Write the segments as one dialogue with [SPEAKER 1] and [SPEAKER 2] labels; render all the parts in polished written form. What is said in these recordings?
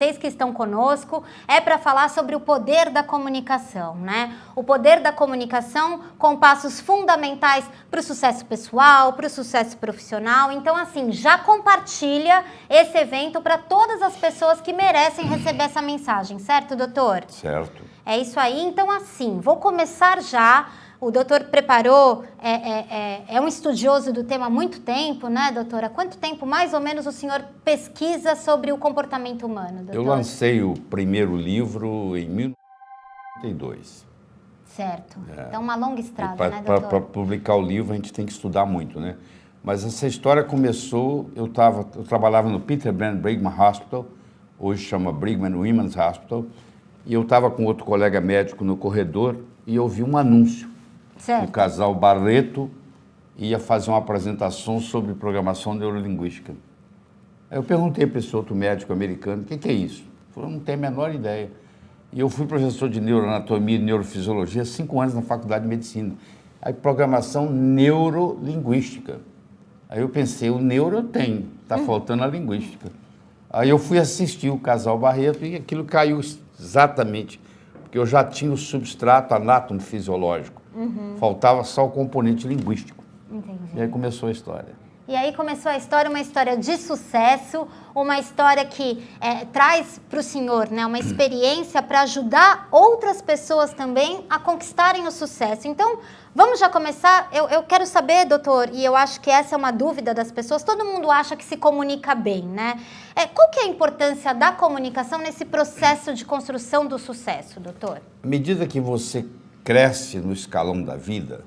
[SPEAKER 1] Vocês que estão conosco, é para falar sobre o poder da comunicação, né? O poder da comunicação com passos fundamentais para o sucesso pessoal, para o sucesso profissional. Então, assim, já compartilha esse evento para todas as pessoas que merecem receber essa mensagem, certo, doutor?
[SPEAKER 2] Certo.
[SPEAKER 1] É isso aí. Então, assim, vou começar já. O doutor preparou, é um estudioso do tema há muito tempo, né, doutora? Há quanto tempo, mais ou menos, o senhor pesquisa sobre o comportamento humano, doutor?
[SPEAKER 2] Eu lancei o primeiro livro em 1992.
[SPEAKER 1] Certo. Então, uma longa estrada, né,
[SPEAKER 2] Para
[SPEAKER 1] doutor?
[SPEAKER 2] publicar o livro, a gente tem que estudar muito, né? Mas essa história começou, eu trabalhava no Peter Brand Brigham Hospital, hoje chama Brigham Women's Hospital, e eu estava com outro colega médico no corredor e eu vi um anúncio.
[SPEAKER 1] Certo.
[SPEAKER 2] O casal Barreto ia fazer uma apresentação sobre programação neurolinguística. Aí eu perguntei para esse outro médico americano, o que é isso? Ele falou, não tenho a menor ideia. E eu fui professor de neuroanatomia e neurofisiologia 5 anos na faculdade de medicina. Aí programação neurolinguística. Aí eu pensei, o neuro eu tenho, está faltando a linguística. Aí eu fui assistir o casal Barreto e aquilo caiu exatamente, porque eu já tinha o substrato anátomo-fisiológico. Faltava só o componente linguístico.
[SPEAKER 1] Entendi.
[SPEAKER 2] E aí começou a história.
[SPEAKER 1] E aí começou a história, uma história de sucesso, uma história que traz para o senhor, né, uma experiência para ajudar outras pessoas também a conquistarem o sucesso. Então, vamos já começar? Eu quero saber, doutor, e eu acho que essa é uma dúvida das pessoas, todo mundo acha que se comunica bem, né? Qual que é a importância da comunicação nesse processo de construção do sucesso, doutor?
[SPEAKER 2] À medida que você cresce no escalão da vida,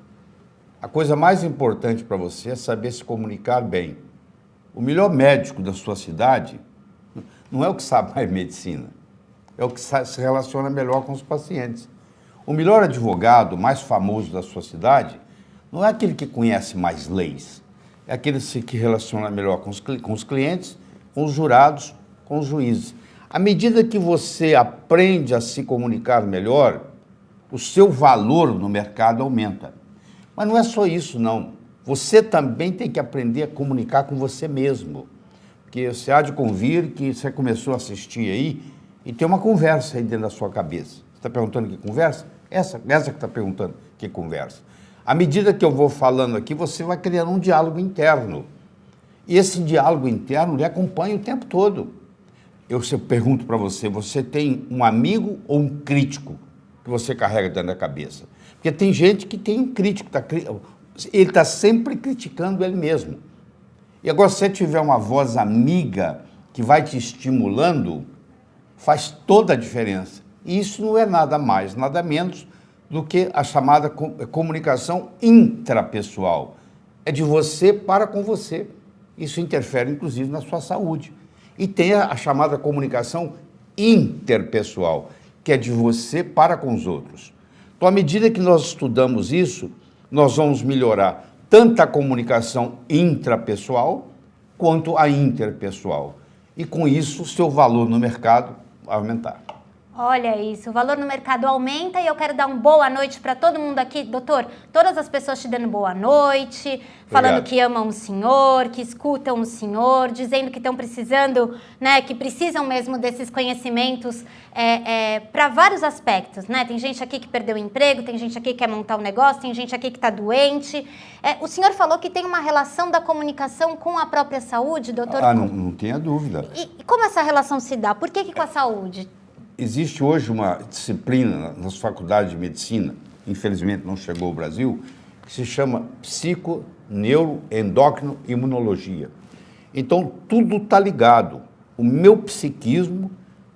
[SPEAKER 2] a coisa mais importante para você é saber se comunicar bem. O melhor médico da sua cidade não é o que sabe mais medicina, é o que se relaciona melhor com os pacientes. O melhor advogado, mais famoso da sua cidade, não é aquele que conhece mais leis, é aquele que se relaciona melhor com os clientes, com os jurados, com os juízes. À medida que você aprende a se comunicar melhor, o seu valor no mercado aumenta. Mas não é só isso, não. Você também tem que aprender a comunicar com você mesmo. Porque você há de convir que você começou a assistir aí e tem uma conversa aí dentro da sua cabeça. Você está perguntando que conversa? Essa que está perguntando que conversa. À medida que eu vou falando aqui, você vai criando um diálogo interno. E esse diálogo interno lhe acompanha o tempo todo. Eu pergunto para você, você tem um amigo ou um crítico que você carrega dentro da cabeça? Porque tem gente que tem um crítico, ele está sempre criticando ele mesmo. E agora, se você tiver uma voz amiga que vai te estimulando, faz toda a diferença. E isso não é nada mais, nada menos do que a chamada comunicação intrapessoal. É de você para com você. Isso interfere, inclusive, na sua saúde. E tem a chamada comunicação interpessoal, que é de você para com os outros. Então, à medida que nós estudamos isso, nós vamos melhorar tanto a comunicação intrapessoal quanto a interpessoal. E com isso, o seu valor no mercado vai aumentar.
[SPEAKER 1] Olha isso, o valor no mercado aumenta e eu quero dar uma boa noite para todo mundo aqui. Doutor, todas as pessoas te dando boa noite, falando
[SPEAKER 2] Obrigado.
[SPEAKER 1] que amam o senhor, que escutam o senhor, dizendo que estão precisando, né, que precisam mesmo desses conhecimentos para vários aspectos, né? Tem gente aqui que perdeu o emprego, tem gente aqui que quer montar um negócio, tem gente aqui que está doente. O senhor falou que tem uma relação da comunicação com a própria saúde, doutor?
[SPEAKER 2] Não tenha dúvida.
[SPEAKER 1] E como essa relação se dá? Por que com a saúde?
[SPEAKER 2] Existe hoje uma disciplina nas faculdades de medicina, infelizmente não chegou ao Brasil, que se chama psico, neuro, endócrino e imunologia. Então, tudo está ligado. O meu psiquismo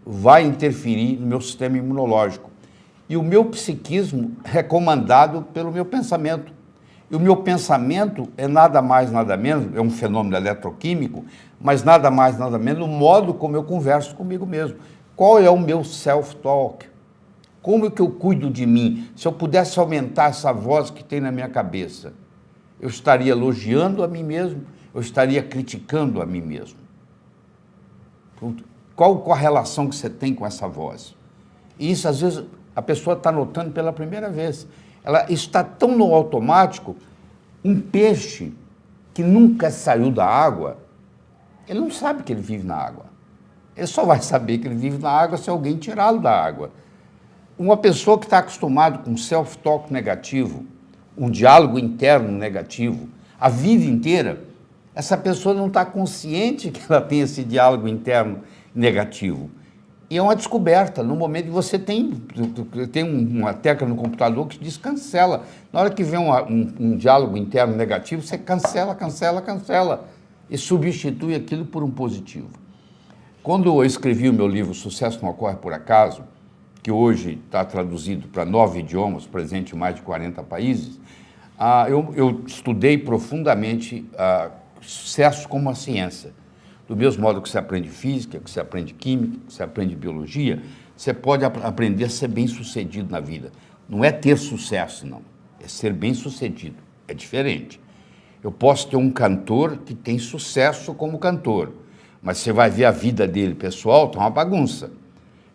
[SPEAKER 2] vai interferir no meu sistema imunológico. E o meu psiquismo é comandado pelo meu pensamento. E o meu pensamento é nada mais, nada menos, é um fenômeno eletroquímico, mas nada mais, nada menos o modo como eu converso comigo mesmo. Qual é o meu self-talk? Como é que eu cuido de mim? Se eu pudesse aumentar essa voz que tem na minha cabeça, eu estaria elogiando a mim mesmo, eu estaria criticando a mim mesmo. Qual a relação que você tem com essa voz? E isso, às vezes, a pessoa está notando pela primeira vez. Ela está tão no automático, um peixe que nunca saiu da água, ele não sabe que ele vive na água. Ele só vai saber que ele vive na água se alguém tirá-lo da água. Uma pessoa que está acostumada com self-talk negativo, um diálogo interno negativo, a vida inteira, essa pessoa não está consciente que ela tem esse diálogo interno negativo. E é uma descoberta, no momento que você tem uma tecla no computador que diz cancela. Na hora que vem um diálogo interno negativo, você cancela e substitui aquilo por um positivo. Quando eu escrevi o meu livro Sucesso Não Ocorre Por Acaso, que hoje está traduzido para 9 idiomas, presente em mais de 40 países, eu estudei profundamente sucesso como uma ciência. Do mesmo modo que você aprende física, que você aprende química, que você aprende biologia, você pode aprender a ser bem-sucedido na vida. Não é ter sucesso, não. É ser bem-sucedido. É diferente. Eu posso ter um cantor que tem sucesso como cantor, mas você vai ver a vida dele pessoal, tá uma bagunça.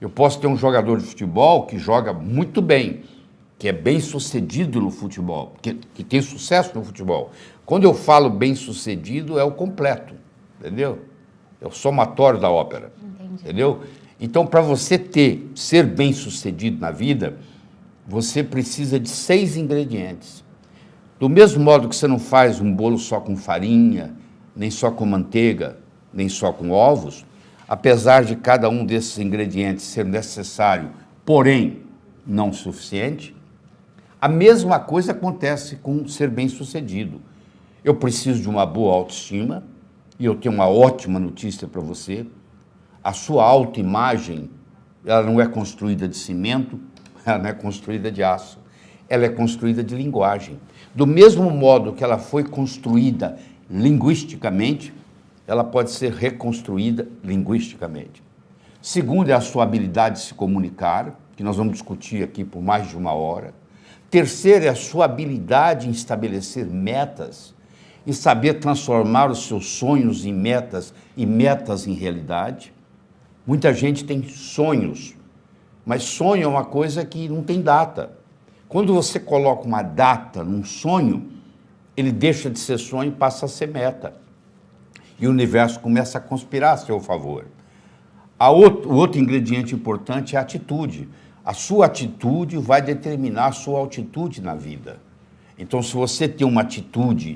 [SPEAKER 2] Eu posso ter um jogador de futebol que joga muito bem, que é bem-sucedido no futebol, que tem sucesso no futebol. Quando eu falo bem-sucedido, é o completo, entendeu? É o somatório da ópera. Entendi. Entendeu? Então, para você ser bem-sucedido na vida, você precisa de 6 ingredientes. Do mesmo modo que você não faz um bolo só com farinha, nem só com manteiga, nem só com ovos, apesar de cada um desses ingredientes ser necessário, porém não suficiente, a mesma coisa acontece com ser bem-sucedido. Eu preciso de uma boa autoestima, e eu tenho uma ótima notícia para você: a sua autoimagem, ela não é construída de cimento, ela não é construída de aço, ela é construída de linguagem. Do mesmo modo que ela foi construída linguisticamente, ela pode ser reconstruída linguisticamente. Segundo é a sua habilidade de se comunicar, que nós vamos discutir aqui por mais de 1 hora. Terceiro é a sua habilidade em estabelecer metas e saber transformar os seus sonhos em metas e metas em realidade. Muita gente tem sonhos, mas sonho é uma coisa que não tem data. Quando você coloca uma data num sonho, ele deixa de ser sonho e passa a ser meta. E o universo começa a conspirar a seu favor. O outro ingrediente importante é a atitude. A sua atitude vai determinar a sua altitude na vida. Então, se você tem uma atitude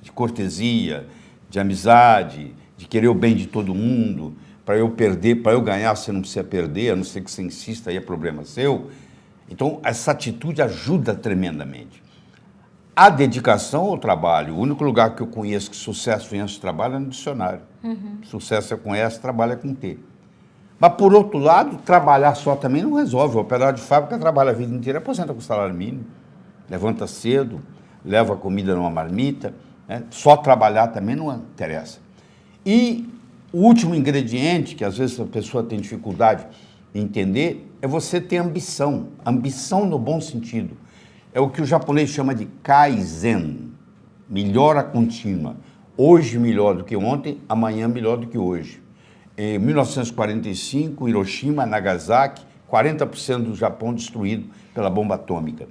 [SPEAKER 2] de cortesia, de amizade, de querer o bem de todo mundo, para eu perder, para eu ganhar, você não precisa perder, a não ser que você insista, aí é problema seu. Então, essa atitude ajuda tremendamente. A dedicação ao trabalho, o único lugar que eu conheço que sucesso vem antes do trabalho é no dicionário. Sucesso você conhece, trabalha com T. Mas, por outro lado, trabalhar só também não resolve. O operário de fábrica trabalha a vida inteira, aposenta com salário mínimo, levanta cedo, leva a comida numa marmita, né? Só trabalhar também não interessa. E o último ingrediente, que às vezes a pessoa tem dificuldade em entender, é você ter ambição. Ambição no bom sentido. É o que o japonês chama de Kaizen, melhora contínua. Hoje melhor do que ontem, amanhã melhor do que hoje. Em 1945, Hiroshima, Nagasaki, 40% do Japão destruído pela bomba atômica.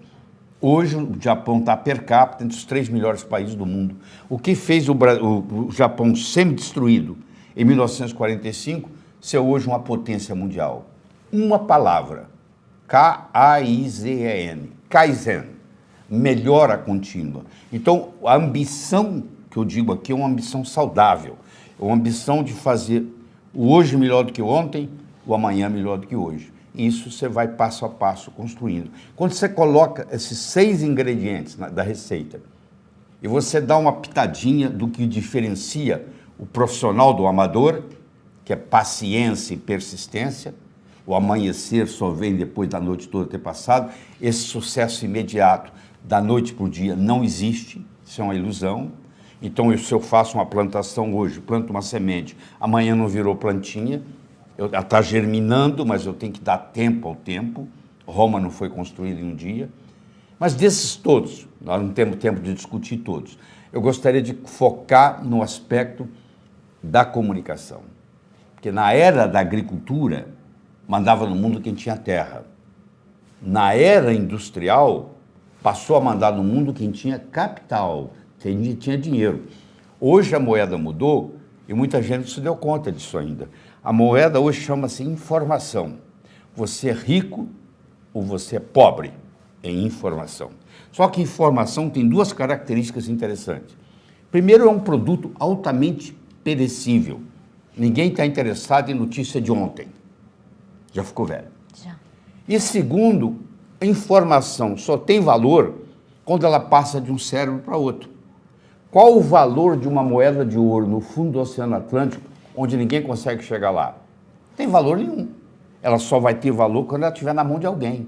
[SPEAKER 2] Hoje o Japão está per capita entre os 3 melhores países do mundo. O que fez o Japão semi-destruído em 1945 ser hoje uma potência mundial? Uma palavra, K-A-I-Z-E-N, Kaizen, melhora contínua. Então, a ambição que eu digo aqui é uma ambição saudável, é uma ambição de fazer o hoje melhor do que ontem, o amanhã melhor do que hoje. Isso você vai passo a passo construindo. Quando você coloca esses 6 ingredientes da receita e você dá uma pitadinha do que diferencia o profissional do amador, que é paciência e persistência, o amanhecer só vem depois da noite toda ter passado, esse sucesso imediato da noite para o dia não existe, isso é uma ilusão. Então, se eu faço uma plantação hoje, planto uma semente, amanhã não virou plantinha, ela está germinando, mas eu tenho que dar tempo ao tempo. Roma não foi construída em um dia. Mas desses todos, nós não temos tempo de discutir todos, eu gostaria de focar no aspecto da comunicação. Porque na era da agricultura, mandava no mundo quem tinha terra. Na era industrial, passou a mandar no mundo quem tinha capital, quem tinha dinheiro. Hoje a moeda mudou e muita gente não se deu conta disso ainda. A moeda hoje chama-se informação. Você é rico ou você é pobre em informação. Só que informação tem duas características interessantes. Primeiro, é um produto altamente perecível. Ninguém está interessado em notícia de ontem. Já ficou velho.
[SPEAKER 1] Já.
[SPEAKER 2] E segundo, a informação só tem valor quando ela passa de um cérebro para outro. Qual o valor de uma moeda de ouro no fundo do Oceano Atlântico, onde ninguém consegue chegar lá? Não tem valor nenhum. Ela só vai ter valor quando ela estiver na mão de alguém.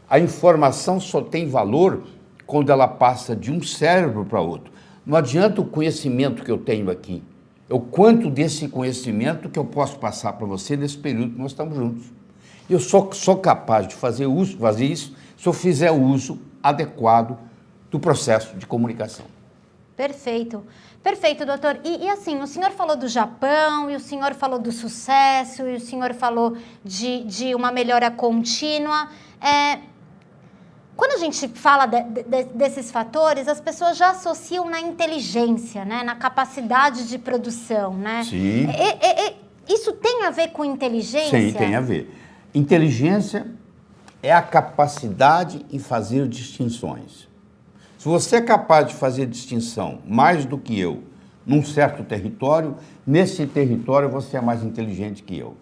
[SPEAKER 2] A informação só tem valor quando ela passa de um cérebro para outro. Não adianta o conhecimento que eu tenho aqui. É o quanto desse conhecimento que eu posso passar para você nesse período que nós estamos juntos. Eu sou capaz de fazer isso se eu fizer o uso adequado do processo de comunicação.
[SPEAKER 1] Perfeito. Perfeito, doutor. E assim, o senhor falou do Japão, e o senhor falou do sucesso, e o senhor falou de uma melhora contínua. Quando a gente fala desses fatores, as pessoas já associam na inteligência, né? Na capacidade de produção, né?
[SPEAKER 2] Sim.
[SPEAKER 1] Isso tem a ver com inteligência?
[SPEAKER 2] Sim, tem a ver. Inteligência é a capacidade em fazer distinções. Se você é capaz de fazer distinção mais do que eu num certo território, nesse território você é mais inteligente que eu.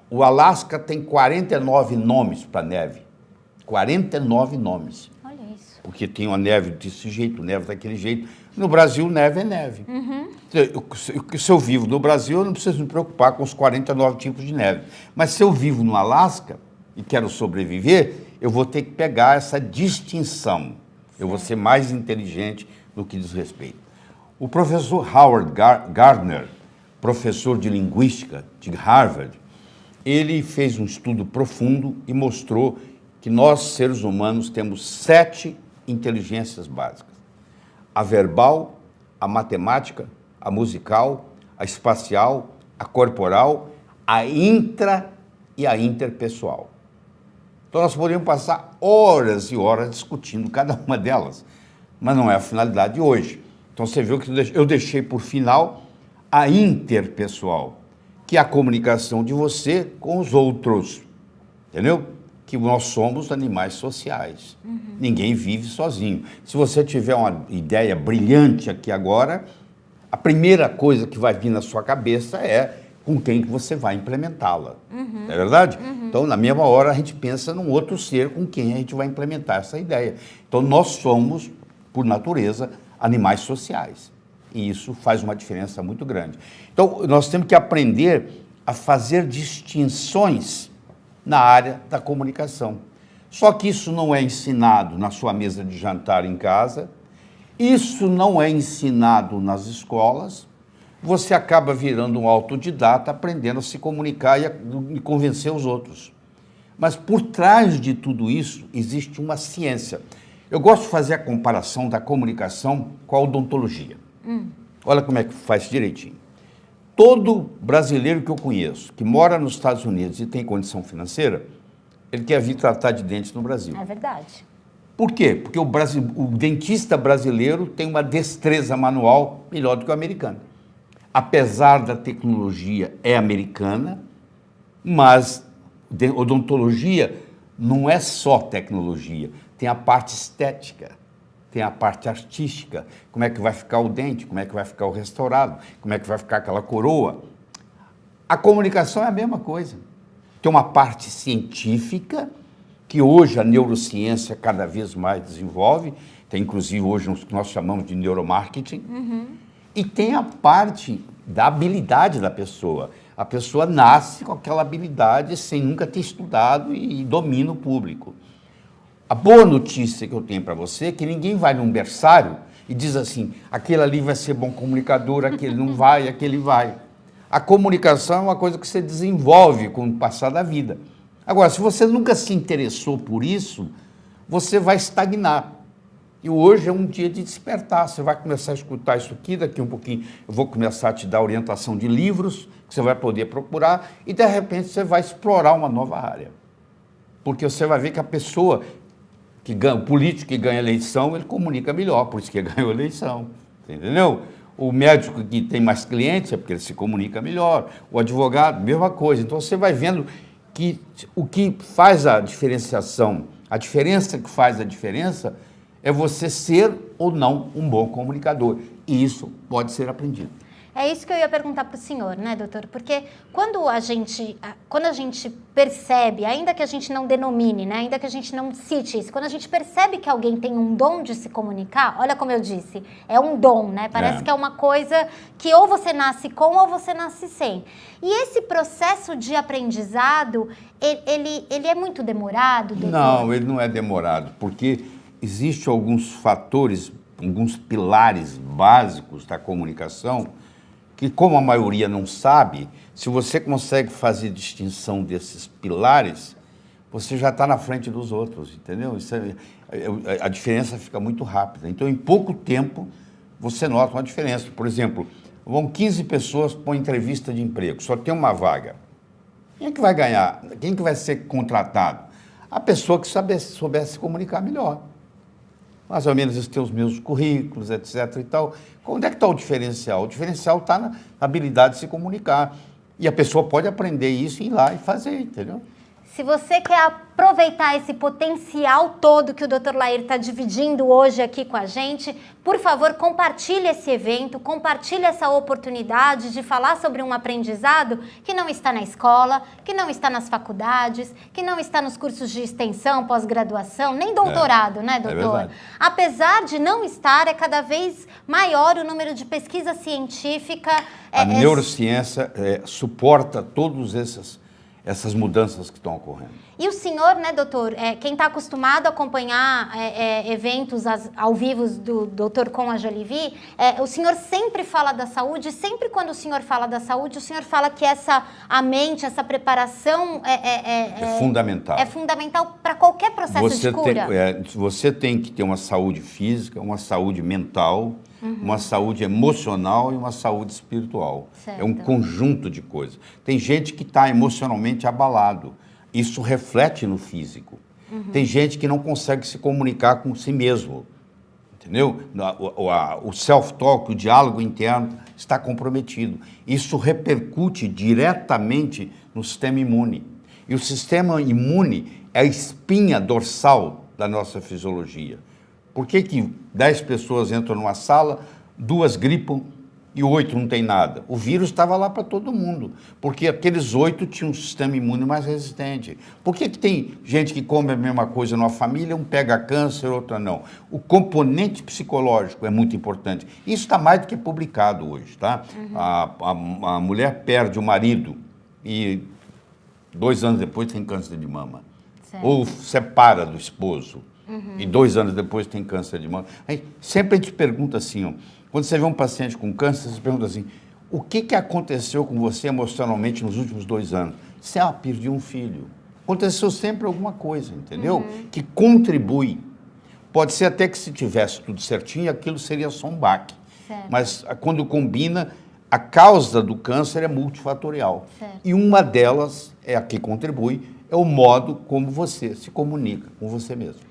[SPEAKER 2] O Alasca tem 49 nomes para neve. 49 nomes.
[SPEAKER 1] Olha isso.
[SPEAKER 2] Porque tem uma neve desse jeito, neve daquele jeito. No Brasil, neve é neve.
[SPEAKER 1] Uhum.
[SPEAKER 2] Se eu vivo no Brasil, eu não preciso me preocupar com os 49 tipos de neve. Mas se eu vivo no Alasca e quero sobreviver, eu vou ter que pegar essa distinção. Eu vou ser mais inteligente no que diz respeito. O professor Howard Gardner, professor de linguística de Harvard, ele fez um estudo profundo e mostrou que nós, seres humanos, temos 7 inteligências básicas. A verbal, a matemática, a musical, a espacial, a corporal, a intra e a interpessoal. Então nós poderíamos passar horas e horas discutindo cada uma delas, mas não é a finalidade de hoje. Então você viu que eu deixei por final a interpessoal, que é a comunicação de você com os outros, entendeu? Que nós somos animais sociais. Uhum. Ninguém vive sozinho. Se você tiver uma ideia brilhante aqui agora, a primeira coisa que vai vir na sua cabeça é com quem que você vai implementá-la. Uhum. Não é verdade? Uhum. Então, na mesma hora, a gente pensa num outro ser com quem a gente vai implementar essa ideia. Então, nós somos, por natureza, animais sociais. E isso faz uma diferença muito grande. Então, nós temos que aprender a fazer distinções na área da comunicação. Só que isso não é ensinado na sua mesa de jantar em casa, isso não é ensinado nas escolas, você acaba virando um autodidata, aprendendo a se comunicar e convencer os outros. Mas por trás de tudo isso existe uma ciência. Eu gosto de fazer a comparação da comunicação com a odontologia. Olha como é que faz direitinho. Todo brasileiro que eu conheço, que mora nos Estados Unidos e tem condição financeira, ele quer vir tratar de dentes no Brasil.
[SPEAKER 1] É verdade.
[SPEAKER 2] Por quê? Porque o dentista brasileiro tem uma destreza manual melhor do que o americano. Apesar da tecnologia é americana, mas odontologia não é só tecnologia, tem a parte estética, tem a parte artística, como é que vai ficar o dente, como é que vai ficar o restaurado, como é que vai ficar aquela coroa. A comunicação é a mesma coisa. Tem uma parte científica, que hoje a neurociência cada vez mais desenvolve, tem inclusive hoje o que nós chamamos de neuromarketing, e tem a parte da habilidade da pessoa. A pessoa nasce com aquela habilidade sem nunca ter estudado e domina o público. A boa notícia que eu tenho para você é que ninguém vai num berçário e diz assim, aquele ali vai ser bom comunicador, aquele não vai, aquele vai. A comunicação é uma coisa que você desenvolve com o passar da vida. Agora, se você nunca se interessou por isso, você vai estagnar. E hoje é um dia de despertar, você vai começar a escutar isso aqui, daqui um pouquinho eu vou começar a te dar orientação de livros que você vai poder procurar e de repente você vai explorar uma nova área. Porque você vai ver que a pessoa que ganha, o político que ganha eleição, ele comunica melhor, por isso que ganhou a eleição, entendeu? O médico que tem mais clientes é porque ele se comunica melhor. O advogado, mesma coisa. Então você vai vendo que o que faz a diferenciação, a diferença que faz a diferença é você ser ou não um bom comunicador. E isso pode ser aprendido.
[SPEAKER 1] É isso que eu ia perguntar para o senhor, né, doutor? Porque quando a gente percebe, ainda que a gente não denomine, né, ainda que a gente não cite isso, quando a gente percebe que alguém tem um dom de se comunicar, olha como eu disse, é um dom, né? Parece que é uma coisa que ou você nasce com ou você nasce sem. E esse processo de aprendizado, ele é muito demorado, doutor?
[SPEAKER 2] Não, ele não é demorado, porque existem alguns fatores, alguns pilares básicos da comunicação que, como a maioria não sabe, se você consegue fazer distinção desses pilares, você já está na frente dos outros, entendeu? A diferença fica muito rápida. Então, em pouco tempo, você nota uma diferença. Por exemplo, vão 15 pessoas para uma entrevista de emprego, só tem uma vaga. Quem é que vai ganhar? Quem é que vai ser contratado? A pessoa que soubesse se comunicar melhor. Mais ou menos eles têm os mesmos currículos, etc. e tal. Onde é que está o diferencial? O diferencial está na habilidade de se comunicar. E a pessoa pode aprender isso e ir lá e fazer, entendeu?
[SPEAKER 1] Se você quer aproveitar esse potencial todo que o Dr. Lair está dividindo hoje aqui com a gente, por favor, compartilhe esse evento, compartilhe essa oportunidade de falar sobre um aprendizado que não está na escola, que não está nas faculdades, que não está nos cursos de extensão, pós-graduação, nem doutorado, né, doutor?
[SPEAKER 2] É
[SPEAKER 1] Apesar de não estar, é cada vez maior o número de pesquisa científica.
[SPEAKER 2] A neurociência suporta todas essas mudanças que estão ocorrendo.
[SPEAKER 1] E o senhor, né, doutor, quem está acostumado a acompanhar eventos ao vivo do doutor com a Jolivie, o senhor sempre fala da saúde, sempre quando o senhor fala da saúde, o senhor fala que a mente, essa preparação
[SPEAKER 2] é fundamental.
[SPEAKER 1] É fundamental para qualquer processo de cura.
[SPEAKER 2] Você tem que ter uma saúde física, uma saúde mental, uma saúde emocional e uma saúde espiritual.
[SPEAKER 1] Certo.
[SPEAKER 2] É um conjunto de coisas. Tem gente que está emocionalmente abalado. Isso reflete no físico. Tem gente que não consegue se comunicar com si mesmo. Entendeu? O self-talk, o diálogo interno, está comprometido. Isso repercute diretamente no sistema imune. E o sistema imune é a espinha dorsal da nossa fisiologia. Por que 10 pessoas entram numa sala, 2 gripam e 8 não tem nada? O vírus estava lá para todo mundo, porque aqueles 8 tinham um sistema imune mais resistente. Por que tem gente que come a mesma coisa numa família, um pega câncer, outra não? O componente psicológico é muito importante. Isso está mais do que publicado hoje, tá? A mulher perde o marido e 2 anos depois tem câncer de mama.
[SPEAKER 1] Certo.
[SPEAKER 2] Ou separa do esposo. E 2 anos depois tem câncer de mama. Sempre a gente pergunta assim, ó, quando você vê um paciente com câncer, você pergunta assim, o que aconteceu com você emocionalmente nos últimos 2 anos? Você perdi um filho. Aconteceu sempre alguma coisa, entendeu? Que contribui. Pode ser até que se tivesse tudo certinho, aquilo seria só um baque.
[SPEAKER 1] Certo.
[SPEAKER 2] Mas quando combina, a causa do câncer é multifatorial.
[SPEAKER 1] Certo.
[SPEAKER 2] E uma delas, a que contribui, é o modo como você se comunica com você mesmo.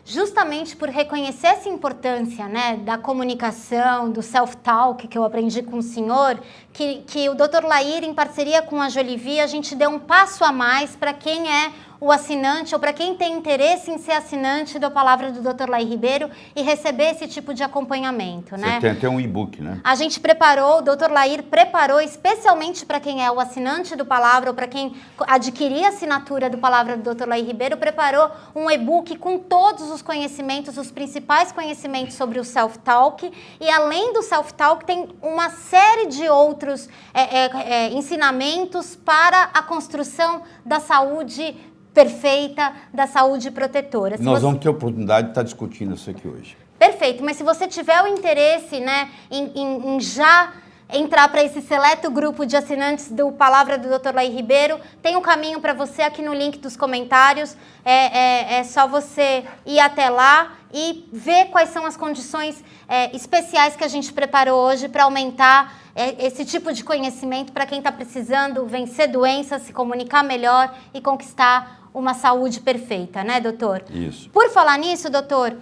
[SPEAKER 1] Justamente por reconhecer essa importância, né, da comunicação, do self-talk que eu aprendi com o senhor, que o Dr. Lair, em parceria com a Jolivie, a gente deu um passo a mais para quem é o assinante ou para quem tem interesse em ser assinante da Palavra do Dr. Lair Ribeiro e receber esse tipo de acompanhamento, né?
[SPEAKER 2] Você tem até um e-book, né?
[SPEAKER 1] A gente preparou, o Dr. Lair preparou especialmente para quem é o assinante do Palavra ou para quem adquirir a assinatura do Palavra do Dr. Lair Ribeiro, preparou um e-book com todos os conhecimentos, os principais conhecimentos sobre o self-talk, e além do self-talk tem uma série de outros ensinamentos para a construção da saúde perfeita, da saúde protetora.
[SPEAKER 2] Nós vamos ter a oportunidade de estar discutindo isso aqui hoje.
[SPEAKER 1] Perfeito, mas se você tiver o interesse, né, em já entrar para esse seleto grupo de assinantes do Palavra do Dr. Lair Ribeiro, tem um caminho para você aqui no link dos comentários. É só você ir até lá e ver quais são as condições especiais que a gente preparou hoje para aumentar esse tipo de conhecimento para quem está precisando vencer doenças, se comunicar melhor e conquistar uma saúde perfeita, né, doutor?
[SPEAKER 2] Isso.
[SPEAKER 1] Por falar nisso, doutor,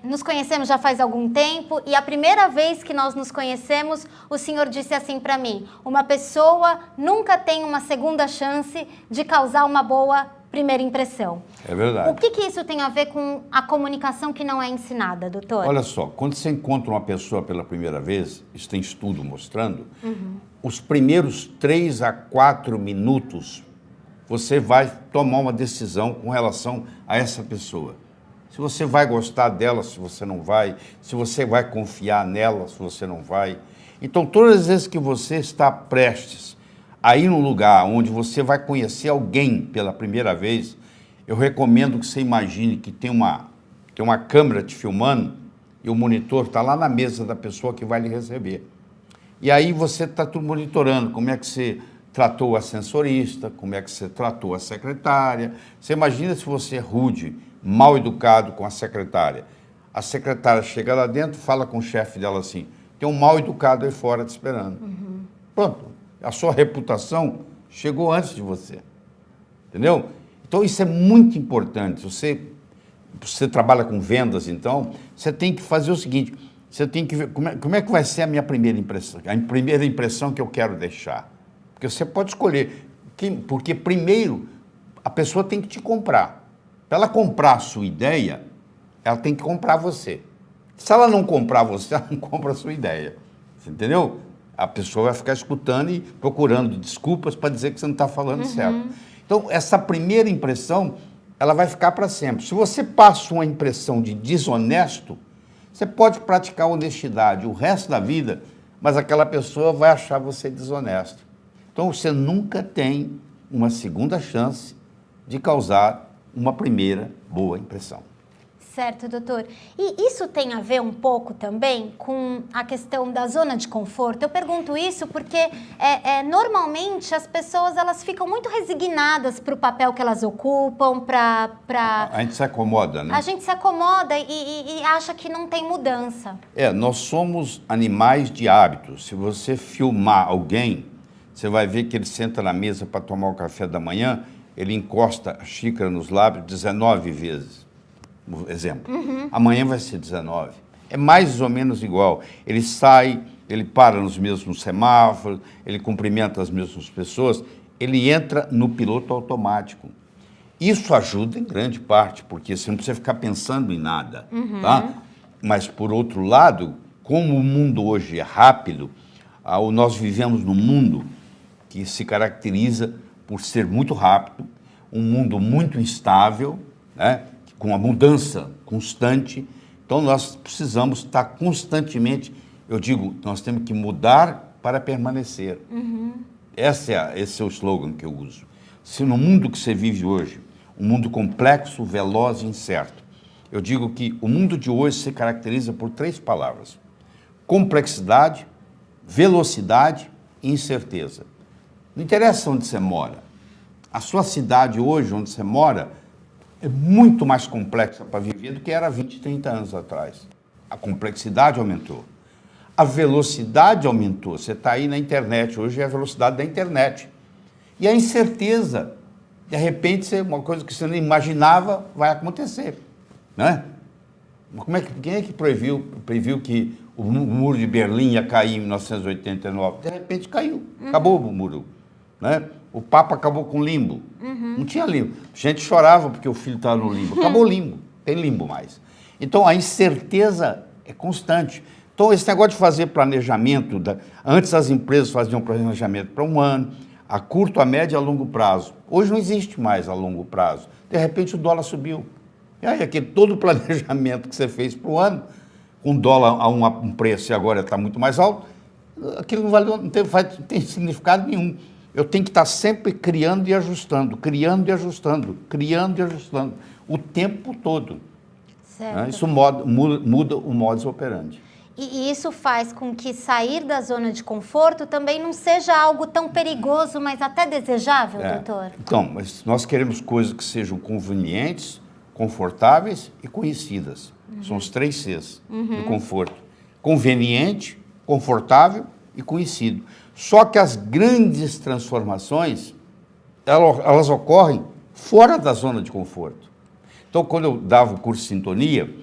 [SPEAKER 1] nos conhecemos já faz algum tempo e a primeira vez que nós nos conhecemos, o senhor disse assim para mim: uma pessoa nunca tem uma segunda chance de causar uma boa primeira impressão.
[SPEAKER 2] É verdade.
[SPEAKER 1] O que isso tem a ver com a comunicação que não é ensinada, doutor?
[SPEAKER 2] Olha só, quando você encontra uma pessoa pela primeira vez, isso tem estudo mostrando, os primeiros 3 a 4 minutos, você vai tomar uma decisão com relação a essa pessoa. Se você vai gostar dela, se você não vai, se você vai confiar nela, se você não vai. Então, todas as vezes que você está prestes a ir num lugar onde você vai conhecer alguém pela primeira vez, eu recomendo que você imagine que tem uma câmera te filmando e o monitor está lá na mesa da pessoa que vai lhe receber. E aí você está tudo monitorando como é que você tratou o ascensorista, como é que você tratou a secretária. Você imagina se você é rude, mal educado com a secretária. A secretária chega lá dentro, fala com o chefe dela assim: tem um mal educado aí fora te esperando. Pronto, a sua reputação chegou antes de você. Entendeu? Então isso é muito importante. Você trabalha com vendas, então, você tem que fazer o seguinte: você tem que ver como é que vai ser a minha primeira impressão, a primeira impressão que eu quero deixar. Porque você pode escolher, porque primeiro a pessoa tem que te comprar. Para ela comprar a sua ideia, ela tem que comprar você. Se ela não comprar você, ela não compra a sua ideia. Você entendeu? A pessoa vai ficar escutando e procurando desculpas para dizer que você não está falando certo. Então, essa primeira impressão, ela vai ficar para sempre. Se você passa uma impressão de desonesto, você pode praticar honestidade o resto da vida, mas aquela pessoa vai achar você desonesto. Então, você nunca tem uma segunda chance de causar uma primeira boa impressão.
[SPEAKER 1] Certo, doutor. E isso tem a ver um pouco também com a questão da zona de conforto? Eu pergunto isso porque normalmente as pessoas elas ficam muito resignadas para o papel que elas ocupam,
[SPEAKER 2] A gente se acomoda, né?
[SPEAKER 1] A gente se acomoda e acha que não tem mudança.
[SPEAKER 2] Nós somos animais de hábitos. Se você filmar alguém, você vai ver que ele senta na mesa para tomar o café da manhã, ele encosta a xícara nos lábios 19 vezes. Exemplo. Amanhã vai ser 19. É mais ou menos igual. Ele sai, ele para nos mesmos semáforos, ele cumprimenta as mesmas pessoas, ele entra no piloto automático. Isso ajuda em grande parte, porque você não precisa ficar pensando em nada. Tá? Mas, por outro lado, como o mundo hoje é rápido, nós vivemos num mundo que se caracteriza por ser muito rápido, um mundo muito instável, né? Com uma mudança constante. Então, nós precisamos estar constantemente, eu digo, nós temos que mudar para permanecer. Esse é o slogan que eu uso. Se no mundo que você vive hoje, um mundo complexo, veloz e incerto, eu digo que o mundo de hoje se caracteriza por 3 palavras: complexidade, velocidade e incerteza. Não interessa onde você mora. A sua cidade hoje, onde você mora, é muito mais complexa para viver do que era 20, 30 anos atrás. A complexidade aumentou. A velocidade aumentou. Você está aí na internet, hoje é a velocidade da internet. E a incerteza, de repente, uma coisa que você não imaginava vai acontecer. Né? Quem é que previu que o muro de Berlim ia cair em 1989? De repente caiu, acabou o muro. Né? O Papa acabou com o limbo. Não tinha limbo. A gente chorava porque o filho estava no limbo. Acabou o limbo. Tem limbo mais. Então, a incerteza é constante. Então, esse negócio de fazer planejamento, antes as empresas faziam planejamento para 1 ano, a curto, a médio e a longo prazo. Hoje não existe mais a longo prazo. De repente, o dólar subiu. E aí, todo o planejamento que você fez para o ano, com o dólar a um preço e agora está muito mais alto, aquilo não tem significado nenhum. Eu tenho que estar sempre criando e ajustando, criando e ajustando, criando e ajustando, o tempo todo.
[SPEAKER 1] Certo.
[SPEAKER 2] Né? Isso muda o modus operandi.
[SPEAKER 1] E isso faz com que sair da zona de conforto também não seja algo tão perigoso, mas até desejável, doutor?
[SPEAKER 2] Então, mas nós queremos coisas que sejam convenientes, confortáveis e conhecidas. São os 3 Cs do conforto. Conveniente, confortável e conhecido. Só que as grandes transformações, elas ocorrem fora da zona de conforto. Então, quando eu dava o curso de sintonia,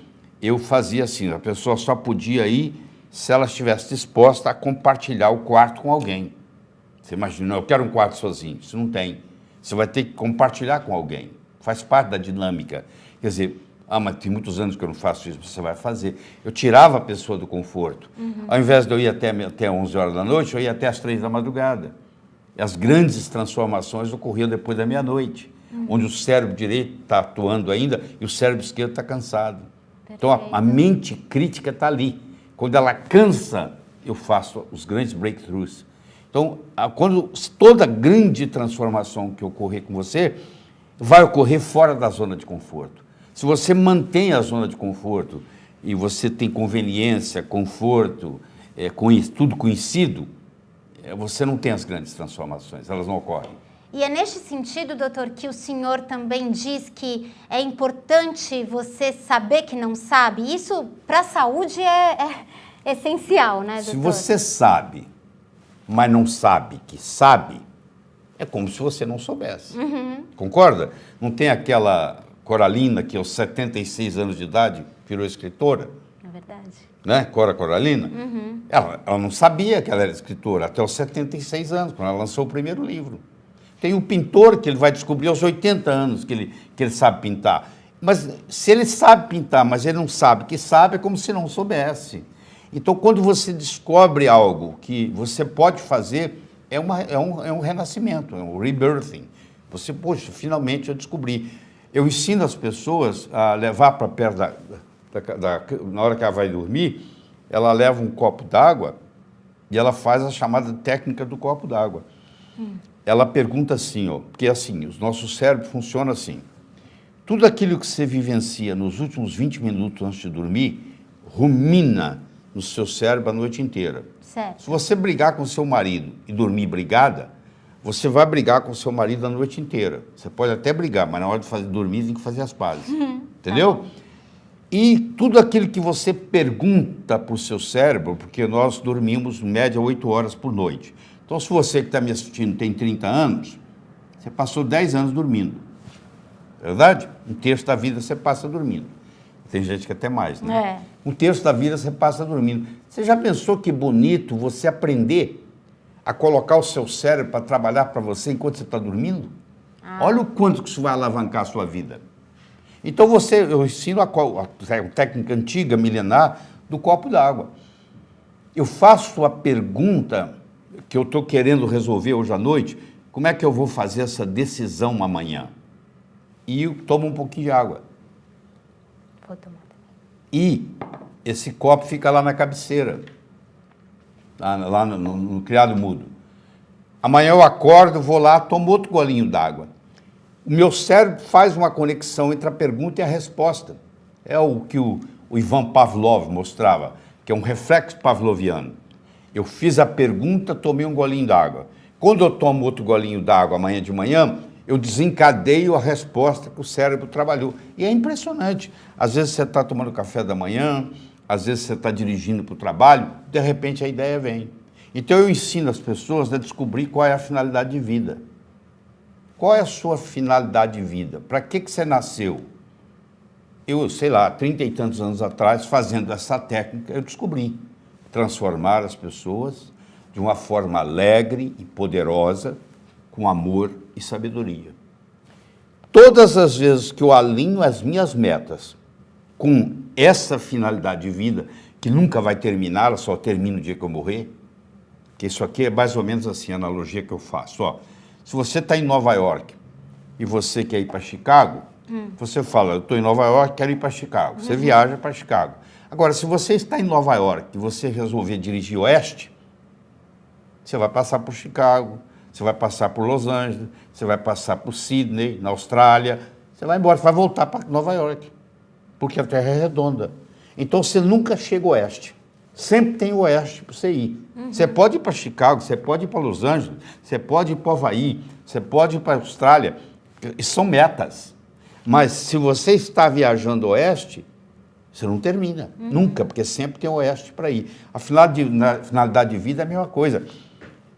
[SPEAKER 2] eu fazia assim, a pessoa só podia ir se ela estivesse disposta a compartilhar o quarto com alguém. Você imagina, eu quero um quarto sozinho, isso não tem. Você vai ter que compartilhar com alguém, faz parte da dinâmica. Quer dizer, mas tem muitos anos que eu não faço isso, você vai fazer. Eu tirava a pessoa do conforto. Ao invés de eu ir até 11 horas da noite, eu ia até as 3 da madrugada. E as grandes transformações ocorriam depois da meia-noite, onde o cérebro direito está atuando ainda e o cérebro esquerdo está cansado. Então, a mente crítica está ali. Quando ela cansa, eu faço os grandes breakthroughs. Então, quando toda grande transformação que ocorrer com você, vai ocorrer fora da zona de conforto. Se você mantém a zona de conforto e você tem conveniência, conforto, tudo conhecido, você não tem as grandes transformações, elas não ocorrem.
[SPEAKER 1] E é neste sentido, doutor, que o senhor também diz que é importante você saber que não sabe? Isso, para a saúde, é essencial, né, doutor?
[SPEAKER 2] Se você sabe, mas não sabe que sabe, é como se você não soubesse. Concorda? Não tem aquela Coralina que aos 76 anos de idade virou escritora?
[SPEAKER 1] É verdade.
[SPEAKER 2] Né? Cora Coralina? Ela não sabia que ela era escritora até os 76 anos, quando ela lançou o primeiro livro. Tem um pintor que ele vai descobrir aos 80 anos que ele sabe pintar. Mas se ele sabe pintar, mas ele não sabe que sabe, é como se não soubesse. Então, quando você descobre algo que você pode fazer, é um renascimento, é um rebirthing. Você, poxa, finalmente eu descobri. Eu ensino as pessoas a levar para perto na hora que ela vai dormir, ela leva um copo d'água e ela faz a chamada técnica do copo d'água. Ela pergunta assim, porque assim, os nossos cérebros funcionam assim. Tudo aquilo que você vivencia nos últimos 20 minutos antes de dormir, rumina no seu cérebro a noite inteira.
[SPEAKER 1] Certo.
[SPEAKER 2] Se você brigar com seu marido e dormir brigada, você vai brigar com seu marido a noite inteira. Você pode até brigar, mas na hora de dormir tem que fazer as pazes. Entendeu?
[SPEAKER 1] Tá.
[SPEAKER 2] E tudo aquilo que você pergunta para o seu cérebro, porque nós dormimos, em média, 8 horas por noite. Então, se você que está me assistindo tem 30 anos, você passou 10 anos dormindo. Verdade? Um terço da vida você passa dormindo. Tem gente que até mais, né? Um terço da vida você passa dormindo. Você já pensou que bonito você aprender a colocar o seu cérebro para trabalhar para você enquanto você está dormindo? Olha o quanto que isso vai alavancar a sua vida. Então, eu ensino a técnica antiga, milenar, do copo d'água. Eu faço a pergunta que eu estou querendo resolver hoje à noite, como é que eu vou fazer essa decisão amanhã? E eu tomo um pouquinho de água.
[SPEAKER 1] Vou tomar.
[SPEAKER 2] E esse copo fica lá na cabeceira, lá no criado mudo. Amanhã eu acordo, vou lá, tomo outro golinho d'água. O meu cérebro faz uma conexão entre a pergunta e a resposta. É o que o Ivan Pavlov mostrava, que é um reflexo pavloviano. Eu fiz a pergunta, tomei um golinho d'água. Quando eu tomo outro golinho d'água amanhã de manhã, eu desencadeio a resposta que o cérebro trabalhou. E é impressionante. Às vezes você está tomando café da manhã, às vezes você está dirigindo para o trabalho, de repente a ideia vem. Então eu ensino as pessoas a descobrir qual é a finalidade de vida. Qual é a sua finalidade de vida? Para que você nasceu? Eu, sei lá, 30 e tantos anos atrás, fazendo essa técnica, eu descobri transformar as pessoas de uma forma alegre e poderosa, com amor e sabedoria. Todas as vezes que eu alinho as minhas metas com essa finalidade de vida, que nunca vai terminar, ela só termina o dia que eu morrer, que isso aqui é mais ou menos assim a analogia que eu faço. Se você está em Nova York e você quer ir para Chicago, você fala, eu estou em Nova York, quero ir para Chicago. Você viaja para Chicago. Agora, se você está em Nova York e você resolver dirigir oeste, você vai passar por Chicago, você vai passar por Los Angeles, você vai passar por Sydney, na Austrália, você vai embora, você vai voltar para Nova York, porque a Terra é redonda. Então, você nunca chega ao oeste. Sempre tem o oeste para você ir. Você pode ir para Chicago, você pode ir para Los Angeles, você pode ir para o Havaí, você pode ir para a Austrália. São metas. Mas se você está viajando oeste, você não termina. Nunca, porque sempre tem o oeste para ir. A finalidade de vida é a mesma coisa.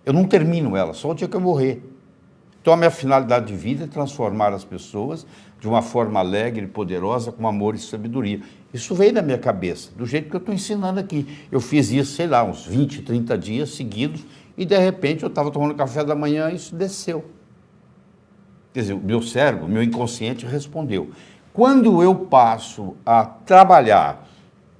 [SPEAKER 2] Eu não termino ela, só o dia que eu morrer. Então, a minha finalidade de vida é transformar as pessoas de uma forma alegre e poderosa, com amor e sabedoria. Isso veio da minha cabeça, do jeito que eu estou ensinando aqui. Eu fiz isso, sei lá, uns 20, 30 dias seguidos, e de repente eu estava tomando café da manhã e isso desceu. Quer dizer, o meu cérebro, o meu inconsciente respondeu. Quando eu passo a trabalhar,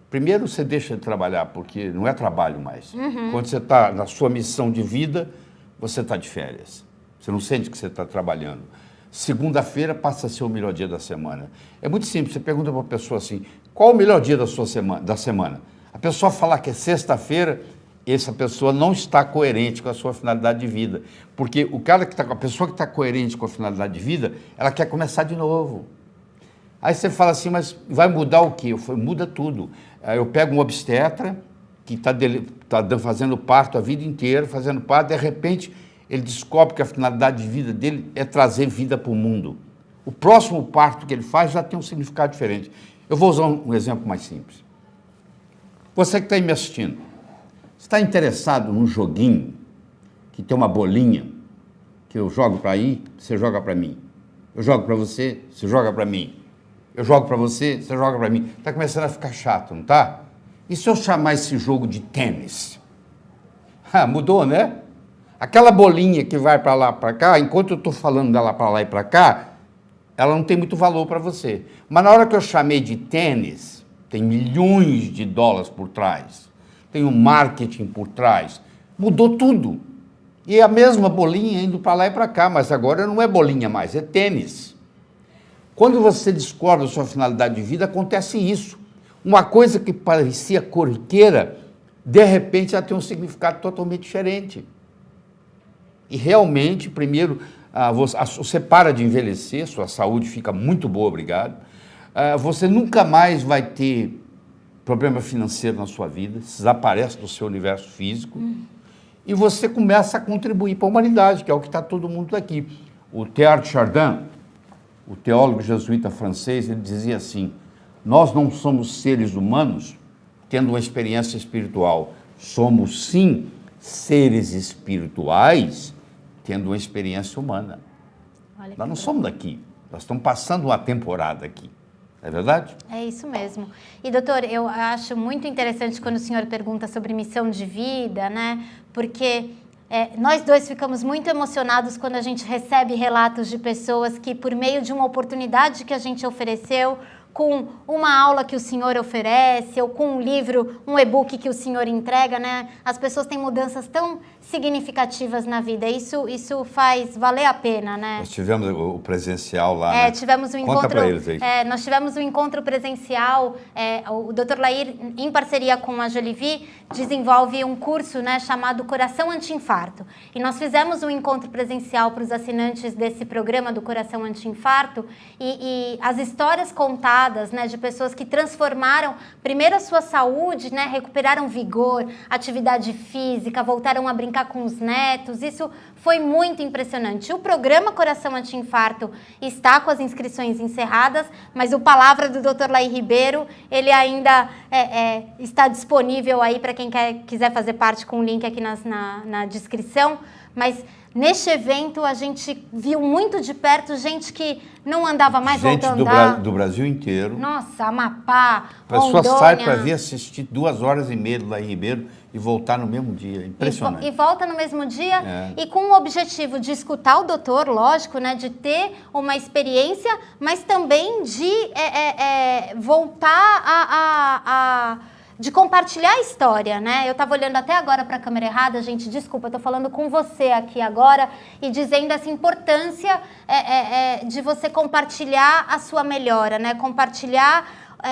[SPEAKER 2] primeiro você deixa de trabalhar, porque não é trabalho mais. Quando você está na sua missão de vida, você está de férias. Você não sente que você está trabalhando. Segunda-feira passa a ser o melhor dia da semana. É muito simples, você pergunta para uma pessoa assim, qual o melhor dia da semana? A pessoa falar que é sexta-feira, essa pessoa não está coerente com a sua finalidade de vida. Porque a pessoa que está coerente com a finalidade de vida, ela quer começar de novo. Aí você fala assim, mas vai mudar o quê? Eu falo, muda tudo. Eu pego um obstetra que está fazendo parto a vida inteira, fazendo parto, de repente ele descobre que a finalidade de vida dele é trazer vida para o mundo. O próximo parto que ele faz já tem um significado diferente. Eu vou usar um exemplo mais simples. Você que está aí me assistindo, está interessado num joguinho que tem uma bolinha, que eu jogo para aí, você joga para mim. Eu jogo para você, você joga para mim. Eu jogo para você, você joga para mim. Está começando a ficar chato, não está? E se eu chamar esse jogo de tênis? Mudou, né? Aquela bolinha que vai para lá, para cá, enquanto eu estou falando dela para lá e para cá, ela não tem muito valor para você. Mas na hora que eu chamei de tênis, tem milhões de dólares por trás, tem um marketing por trás, mudou tudo. E é a mesma bolinha indo para lá e para cá, mas agora não é bolinha mais, é tênis. Quando você descobre a sua finalidade de vida, acontece isso. Uma coisa que parecia corriqueira, de repente ela tem um significado totalmente diferente. E realmente, primeiro, você para de envelhecer, sua saúde fica muito boa, obrigado. Você nunca mais vai ter problema financeiro na sua vida, desaparece do seu universo físico, e você começa a contribuir para a humanidade, que é o que está todo mundo aqui. O Teilhard de Chardin, o teólogo jesuíta francês, ele dizia assim, nós não somos seres humanos tendo uma experiência espiritual, somos sim seres espirituais tendo uma experiência humana. Nós não somos daqui, nós estamos passando uma temporada aqui. É verdade?
[SPEAKER 1] É isso mesmo. E, doutor, eu acho muito interessante quando o senhor pergunta sobre missão de vida, né? Porque nós dois ficamos muito emocionados quando a gente recebe relatos de pessoas que, por meio de uma oportunidade que a gente ofereceu, com uma aula que o senhor oferece, ou com um livro, um e-book que o senhor entrega, né? As pessoas têm mudanças tão significativas na vida. Isso faz valer a pena, né?
[SPEAKER 2] Nós tivemos o presencial lá, né?
[SPEAKER 1] Tivemos um encontro.
[SPEAKER 2] Conta pra eles aí.
[SPEAKER 1] Nós tivemos um encontro presencial. O Dr. Lair, em parceria com a Jolivi, desenvolve um curso, né, chamado Coração Anti-Infarto. E nós fizemos um encontro presencial para os assinantes desse programa do Coração Anti-Infarto e as histórias contadas, né, de pessoas que transformaram primeiro a sua saúde, né, recuperaram vigor, atividade física, voltaram a brincar com os netos. Isso foi muito impressionante. O programa Coração Anti-Infarto está com as inscrições encerradas, mas o Palavra do Dr. Lair Ribeiro, ele ainda está disponível aí para quem quiser fazer parte, com o link aqui na descrição. Mas neste evento a gente viu muito de perto gente que não andava mais, voltou a andar.
[SPEAKER 2] Do Brasil inteiro.
[SPEAKER 1] Nossa, Amapá,
[SPEAKER 2] a pessoa
[SPEAKER 1] Rondônia.
[SPEAKER 2] sai para vir assistir 2h30 do Lair Ribeiro e voltar no mesmo dia. Impressionante.
[SPEAKER 1] E volta no mesmo dia e com o objetivo de escutar o doutor, lógico, né, de ter uma experiência, mas também de voltar de compartilhar a história, né? Eu estava olhando até agora para a câmera errada, gente, desculpa, eu estou falando com você aqui agora e dizendo essa importância de você compartilhar a sua melhora, né? Compartilhar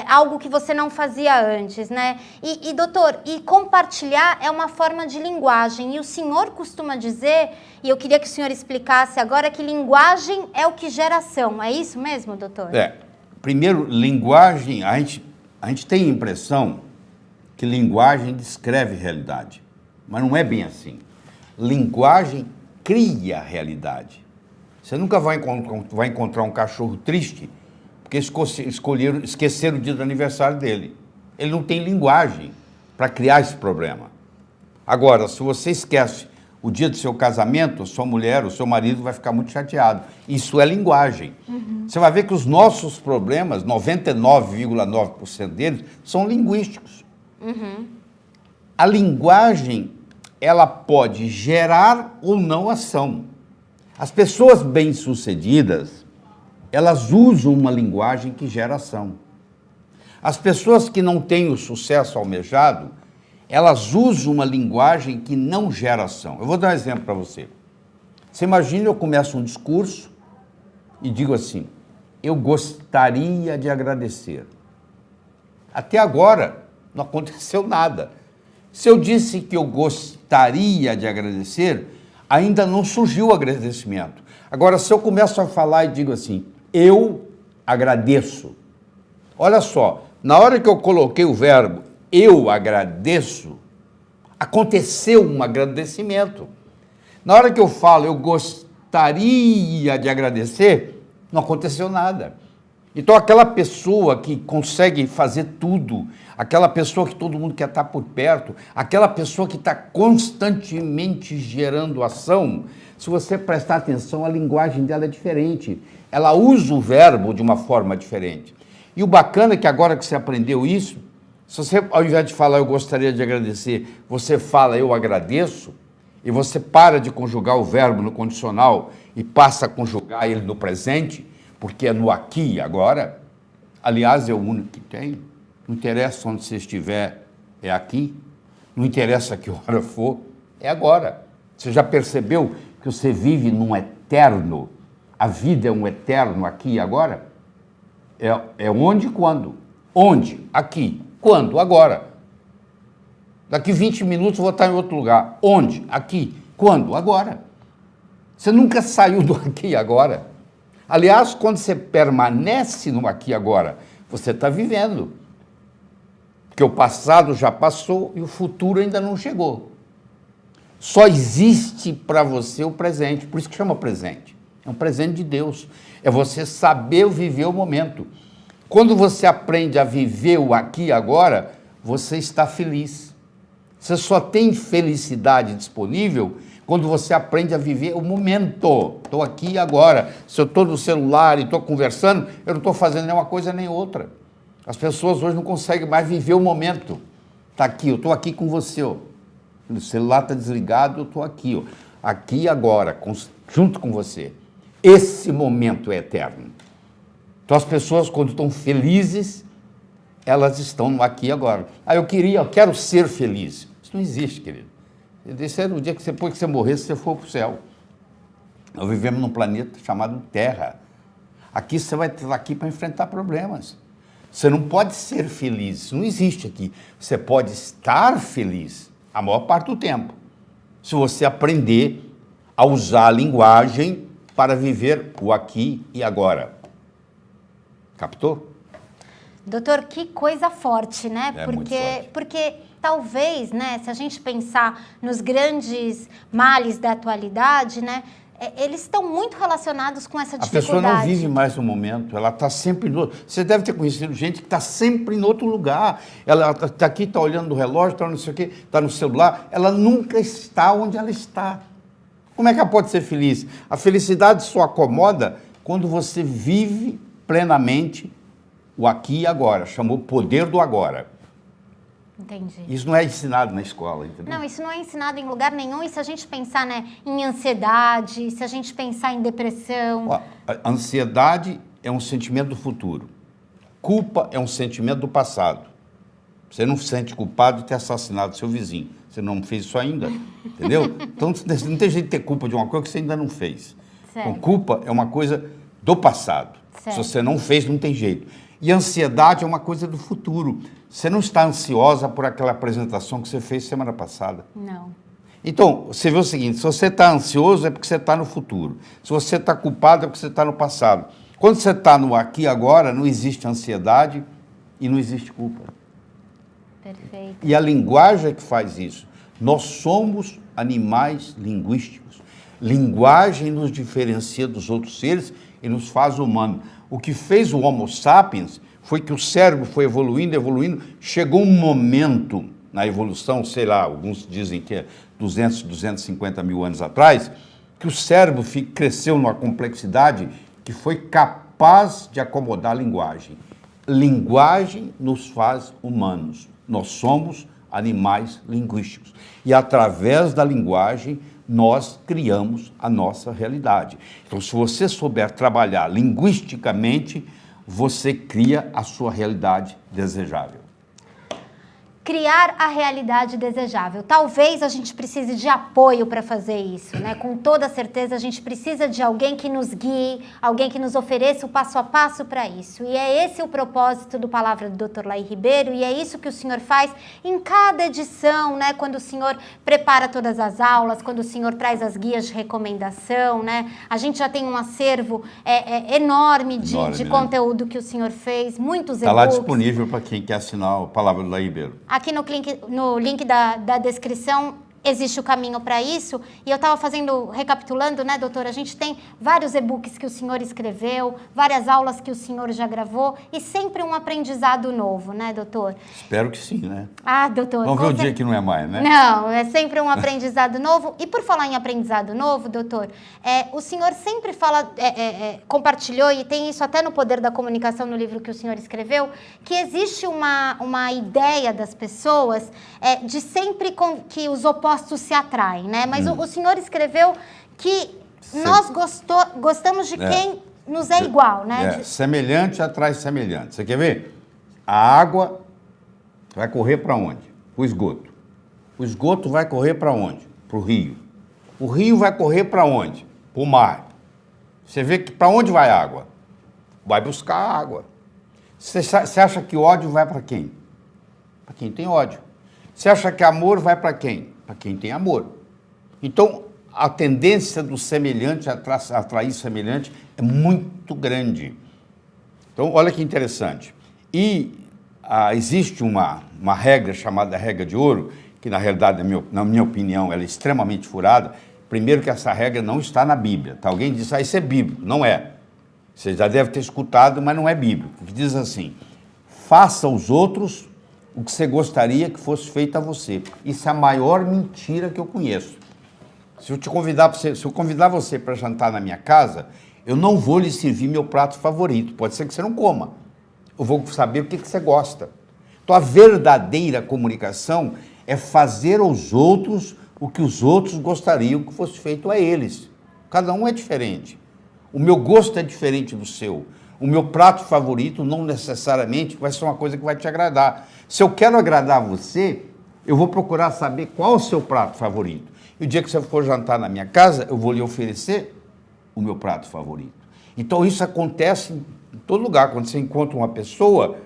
[SPEAKER 1] algo que você não fazia antes, né? E doutor, compartilhar é uma forma de linguagem, e o senhor costuma dizer, e eu queria que o senhor explicasse agora, que linguagem é o que gera ação. É isso mesmo, doutor?
[SPEAKER 2] Primeiro, linguagem, a gente tem a impressão que linguagem descreve realidade, mas não é bem assim. Linguagem cria realidade. Você nunca vai encontrar um cachorro triste porque esqueceram o dia do aniversário dele. Ele não tem linguagem para criar esse problema. Agora, se você esquece o dia do seu casamento, a sua mulher, o seu marido vai ficar muito chateado. Isso é linguagem. Você vai ver que os nossos problemas, 99,9% deles, são linguísticos. A linguagem, ela pode gerar ou não ação. As pessoas bem-sucedidas, elas usam uma linguagem que gera ação. As pessoas que não têm o sucesso almejado, elas usam uma linguagem que não gera ação. Eu vou dar um exemplo para você. Você imagina, eu começo um discurso e digo assim, eu gostaria de agradecer. Até agora, não aconteceu nada. Se eu disse que eu gostaria de agradecer, ainda não surgiu o agradecimento. Agora, se eu começo a falar e digo assim, eu agradeço. Olha só, na hora que eu coloquei o verbo eu agradeço, aconteceu um agradecimento. Na hora que eu falo eu gostaria de agradecer, não aconteceu nada. Então aquela pessoa que consegue fazer tudo, aquela pessoa que todo mundo quer estar por perto, aquela pessoa que está constantemente gerando ação, se você prestar atenção, a linguagem dela é diferente. Ela usa o verbo de uma forma diferente. E o bacana é que agora que você aprendeu isso, se você, ao invés de falar eu gostaria de agradecer, você fala eu agradeço, e você para de conjugar o verbo no condicional e passa a conjugar ele no presente, porque é no aqui e agora, aliás, é o único que tem, não interessa onde você estiver, é aqui, não interessa que hora for, é agora. Você já percebeu que você vive num eterno, a vida é um eterno aqui e agora? É onde e quando? Onde? Aqui. Quando? Agora. Daqui 20 minutos eu vou estar em outro lugar. Onde? Aqui. Quando? Agora. Você nunca saiu do aqui e agora. Aliás, quando você permanece no aqui e agora, você está vivendo. Porque o passado já passou e o futuro ainda não chegou. Só existe para você o presente, por isso que chama presente. É um presente de Deus. É você saber viver o momento. Quando você aprende a viver o aqui e agora, você está feliz. Você só tem felicidade disponível quando você aprende a viver o momento. Estou aqui e agora. Se eu estou no celular e estou conversando, eu não estou fazendo nenhuma coisa nem outra. As pessoas hoje não conseguem mais viver o momento. Está aqui, eu estou aqui com você. Ó. O celular está desligado, eu estou aqui. Ó. Aqui e agora, junto com você. Esse momento é eterno. Então as pessoas, quando estão felizes, elas estão no aqui e agora. Eu quero ser feliz. Isso não existe, querido. Esse era o dia que depois que você morresse, você for para o céu. Nós vivemos num planeta chamado Terra. Aqui você vai estar aqui para enfrentar problemas. Você não pode ser feliz, isso não existe aqui. Você pode estar feliz a maior parte do tempo, se você aprender a usar a linguagem para viver o aqui e agora. Captou?
[SPEAKER 1] Doutor, que coisa forte, né?
[SPEAKER 2] Muito forte.
[SPEAKER 1] Porque talvez, né, se a gente pensar nos grandes males da atualidade, né, eles estão muito relacionados com essa dificuldade.
[SPEAKER 2] A pessoa não vive mais no momento, ela está sempre no... Você deve ter conhecido gente que está sempre em outro lugar. Ela está aqui, está olhando no relógio, está não sei o quê, está no celular. Ela nunca está onde ela está. Como é que ela pode ser feliz? A felicidade só acomoda quando você vive plenamente o aqui e agora. Chamou poder do agora.
[SPEAKER 1] Entendi.
[SPEAKER 2] Isso não é ensinado na escola, entendeu?
[SPEAKER 1] Não, isso não é ensinado em lugar nenhum. E se a gente pensar, né, em ansiedade, se a gente pensar em depressão...
[SPEAKER 2] Ó, a ansiedade é um sentimento do futuro. Culpa é um sentimento do passado. Você não se sente culpado de ter assassinado seu vizinho. Você não fez isso ainda, entendeu? Então não tem jeito de ter culpa de uma coisa que você ainda não fez.
[SPEAKER 1] Certo.
[SPEAKER 2] Então culpa é uma coisa do passado. Certo. Se você não fez, não tem jeito. E ansiedade é uma coisa do futuro. Você não está ansiosa por aquela apresentação que você fez semana passada?
[SPEAKER 1] Não.
[SPEAKER 2] Então, você vê o seguinte, se você está ansioso é porque você está no futuro. Se você está culpado é porque você está no passado. Quando você está no aqui e agora, não existe ansiedade e não existe culpa.
[SPEAKER 1] Perfeito.
[SPEAKER 2] E a linguagem é que faz isso. Nós somos animais linguísticos. Linguagem nos diferencia dos outros seres e nos faz humanos. O que fez o Homo sapiens foi que o cérebro foi evoluindo, chegou um momento na evolução, sei lá, alguns dizem que é 200, 250 mil anos atrás, que o cérebro cresceu numa complexidade que foi capaz de acomodar a linguagem. Linguagem nos faz humanos. Nós somos animais linguísticos. E através da linguagem, nós criamos a nossa realidade. Então, se você souber trabalhar linguisticamente, você cria a sua realidade desejável.
[SPEAKER 1] Criar a realidade desejável. Talvez a gente precise de apoio para fazer isso, né? Com toda certeza a gente precisa de alguém que nos guie, alguém que nos ofereça o passo a passo para isso. E é esse o propósito do Palavra do Dr. Laí Ribeiro, e é isso que o senhor faz em cada edição, né? Quando o senhor prepara todas as aulas, quando o senhor traz as guias de recomendação, né? A gente já tem um acervo enorme de conteúdo que o senhor fez, muitos e-books.
[SPEAKER 2] Está lá disponível para quem quer assinar o Palavra do Laí Ribeiro.
[SPEAKER 1] Aqui no link da descrição existe o caminho para isso. E eu estava recapitulando, né, doutor? A gente tem vários e-books que o senhor escreveu, várias aulas que o senhor já gravou e sempre um aprendizado novo, né, doutor?
[SPEAKER 2] Espero que sim, né?
[SPEAKER 1] Ah, doutor.
[SPEAKER 2] Vamos ver o dia que não é mais, né?
[SPEAKER 1] Não, é sempre um aprendizado novo. E por falar em aprendizado novo, doutor, o senhor sempre compartilhou, e tem isso até no Poder da Comunicação, no livro que o senhor escreveu, que existe uma ideia das pessoas de sempre que os opostos se atraem, né? Mas o senhor escreveu que nós gostamos de quem nos é igual, né?
[SPEAKER 2] Semelhante atrai semelhante. Você quer ver? A água vai correr para onde? Para o esgoto. O esgoto vai correr para onde? Para o rio. O rio vai correr para onde? Para o mar. Você vê que para onde vai a água? Vai buscar a água. Você acha que ódio vai para quem? Para quem tem ódio. Você acha que amor vai para quem? Para quem tem amor. Então, a tendência do semelhante a atrair semelhante é muito grande. Então, olha que interessante. E existe uma regra chamada regra de ouro, que na realidade, na minha opinião, ela é extremamente furada. Primeiro que essa regra não está na Bíblia. Tá? Alguém diz, isso é bíblico. Não é. Você já deve ter escutado, mas não é bíblico. Que diz assim, faça aos outros o que você gostaria que fosse feito a você. Isso é a maior mentira que eu conheço. Se eu convidar você para jantar na minha casa, eu não vou lhe servir meu prato favorito. Pode ser que você não coma. Eu vou saber o que você gosta. Então, a verdadeira comunicação é fazer aos outros o que os outros gostariam que fosse feito a eles. Cada um é diferente. O meu gosto é diferente do seu. O meu prato favorito não necessariamente vai ser uma coisa que vai te agradar. Se eu quero agradar você, eu vou procurar saber qual é o seu prato favorito. E o dia que você for jantar na minha casa, eu vou lhe oferecer o meu prato favorito. Então isso acontece em todo lugar. Quando você encontra uma pessoa,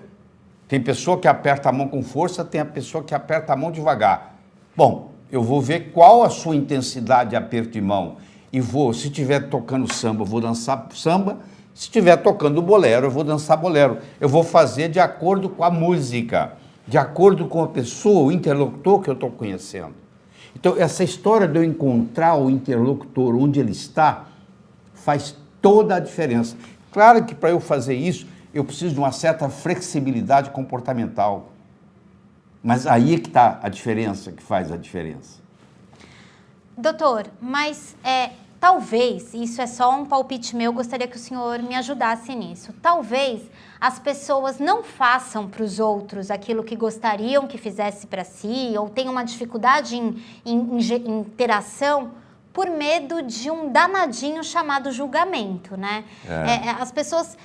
[SPEAKER 2] tem pessoa que aperta a mão com força, tem a pessoa que aperta a mão devagar. Bom, eu vou ver qual a sua intensidade de aperto de mão. E se estiver tocando samba, eu vou dançar samba. Se estiver tocando bolero, eu vou dançar bolero. Eu vou fazer de acordo com a música, de acordo com a pessoa, o interlocutor que eu estou conhecendo. Então, essa história de eu encontrar o interlocutor onde ele está, faz toda a diferença. Claro que para eu fazer isso, eu preciso de uma certa flexibilidade comportamental. Mas aí é que está a diferença, que faz a diferença.
[SPEAKER 1] Doutor, mas talvez, isso é só um palpite meu, gostaria que o senhor me ajudasse nisso. Talvez as pessoas não façam para os outros aquilo que gostariam que fizesse para si, ou tenham uma dificuldade em interação, por medo de um danadinho chamado julgamento, né? As pessoas,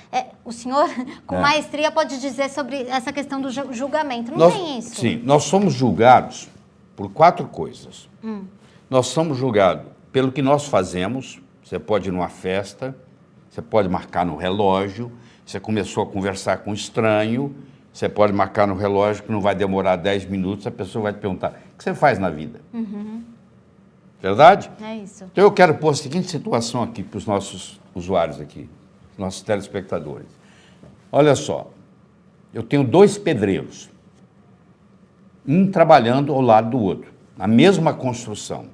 [SPEAKER 1] o senhor com maestria pode dizer sobre essa questão do julgamento, não tem isso?
[SPEAKER 2] Sim, nós somos julgados por 4 coisas. Nós somos julgados pelo que nós fazemos. Você pode ir numa festa, você pode marcar no relógio, você começou a conversar com um estranho, você pode marcar no relógio que não vai demorar 10 minutos, a pessoa vai te perguntar, o que você faz na vida? Verdade?
[SPEAKER 1] É isso.
[SPEAKER 2] Então eu quero pôr a seguinte situação aqui para os nossos usuários aqui, nossos telespectadores. Olha só, eu tenho 2 pedreiros, um trabalhando ao lado do outro, na mesma construção.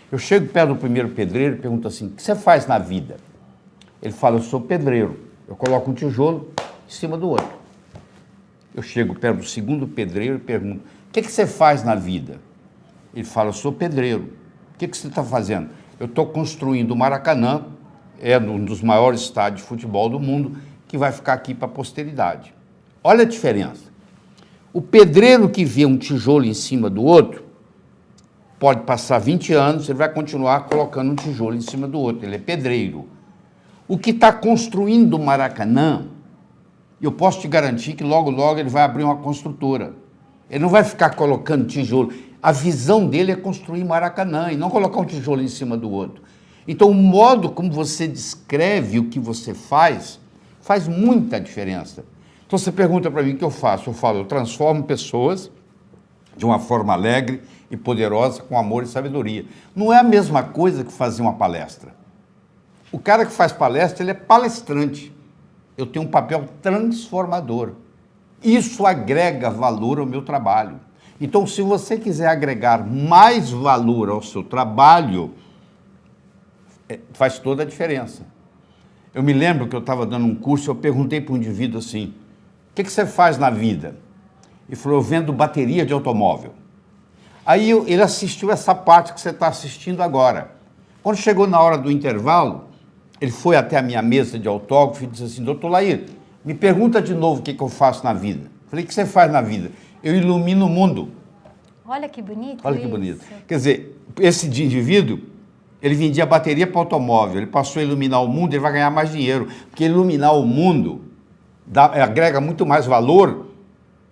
[SPEAKER 2] Eu chego perto do primeiro pedreiro e pergunto assim, o que você faz na vida? Ele fala, eu sou pedreiro. Eu coloco um tijolo em cima do outro. Eu chego perto do segundo pedreiro e pergunto, O que você faz na vida? Ele fala, eu sou pedreiro. O que você está fazendo? Eu estou construindo o Maracanã, é um dos maiores estádios de futebol do mundo, que vai ficar aqui para a posteridade. Olha a diferença. O pedreiro que vê um tijolo em cima do outro, pode passar 20 anos, ele vai continuar colocando um tijolo em cima do outro, ele é pedreiro. O que está construindo o Maracanã, eu posso te garantir que logo, logo ele vai abrir uma construtora. Ele não vai ficar colocando tijolo. A visão dele é construir Maracanã e não colocar um tijolo em cima do outro. Então, o modo como você descreve o que você faz muita diferença. Então, você pergunta para mim o que eu faço. Eu falo, eu transformo pessoas de uma forma alegre e poderosa, com amor e sabedoria. Não é a mesma coisa que fazer uma palestra. O cara que faz palestra, ele é palestrante. Eu tenho um papel transformador. Isso agrega valor ao meu trabalho. Então, se você quiser agregar mais valor ao seu trabalho, faz toda a diferença. Eu me lembro que eu estava dando um curso, eu perguntei para um indivíduo assim, o que você faz na vida? Ele falou, eu vendo bateria de automóvel. Aí ele assistiu essa parte que você está assistindo agora. Quando chegou na hora do intervalo, ele foi até a minha mesa de autógrafo e disse assim, doutor Lair, me pergunta de novo o que eu faço na vida. Falei, o que você faz na vida? Eu ilumino o mundo.
[SPEAKER 1] Olha que bonito.
[SPEAKER 2] Olha que bonito. Quer dizer, esse indivíduo, ele vendia bateria para automóvel, ele passou a iluminar o mundo, ele vai ganhar mais dinheiro, porque iluminar o mundo agrega muito mais valor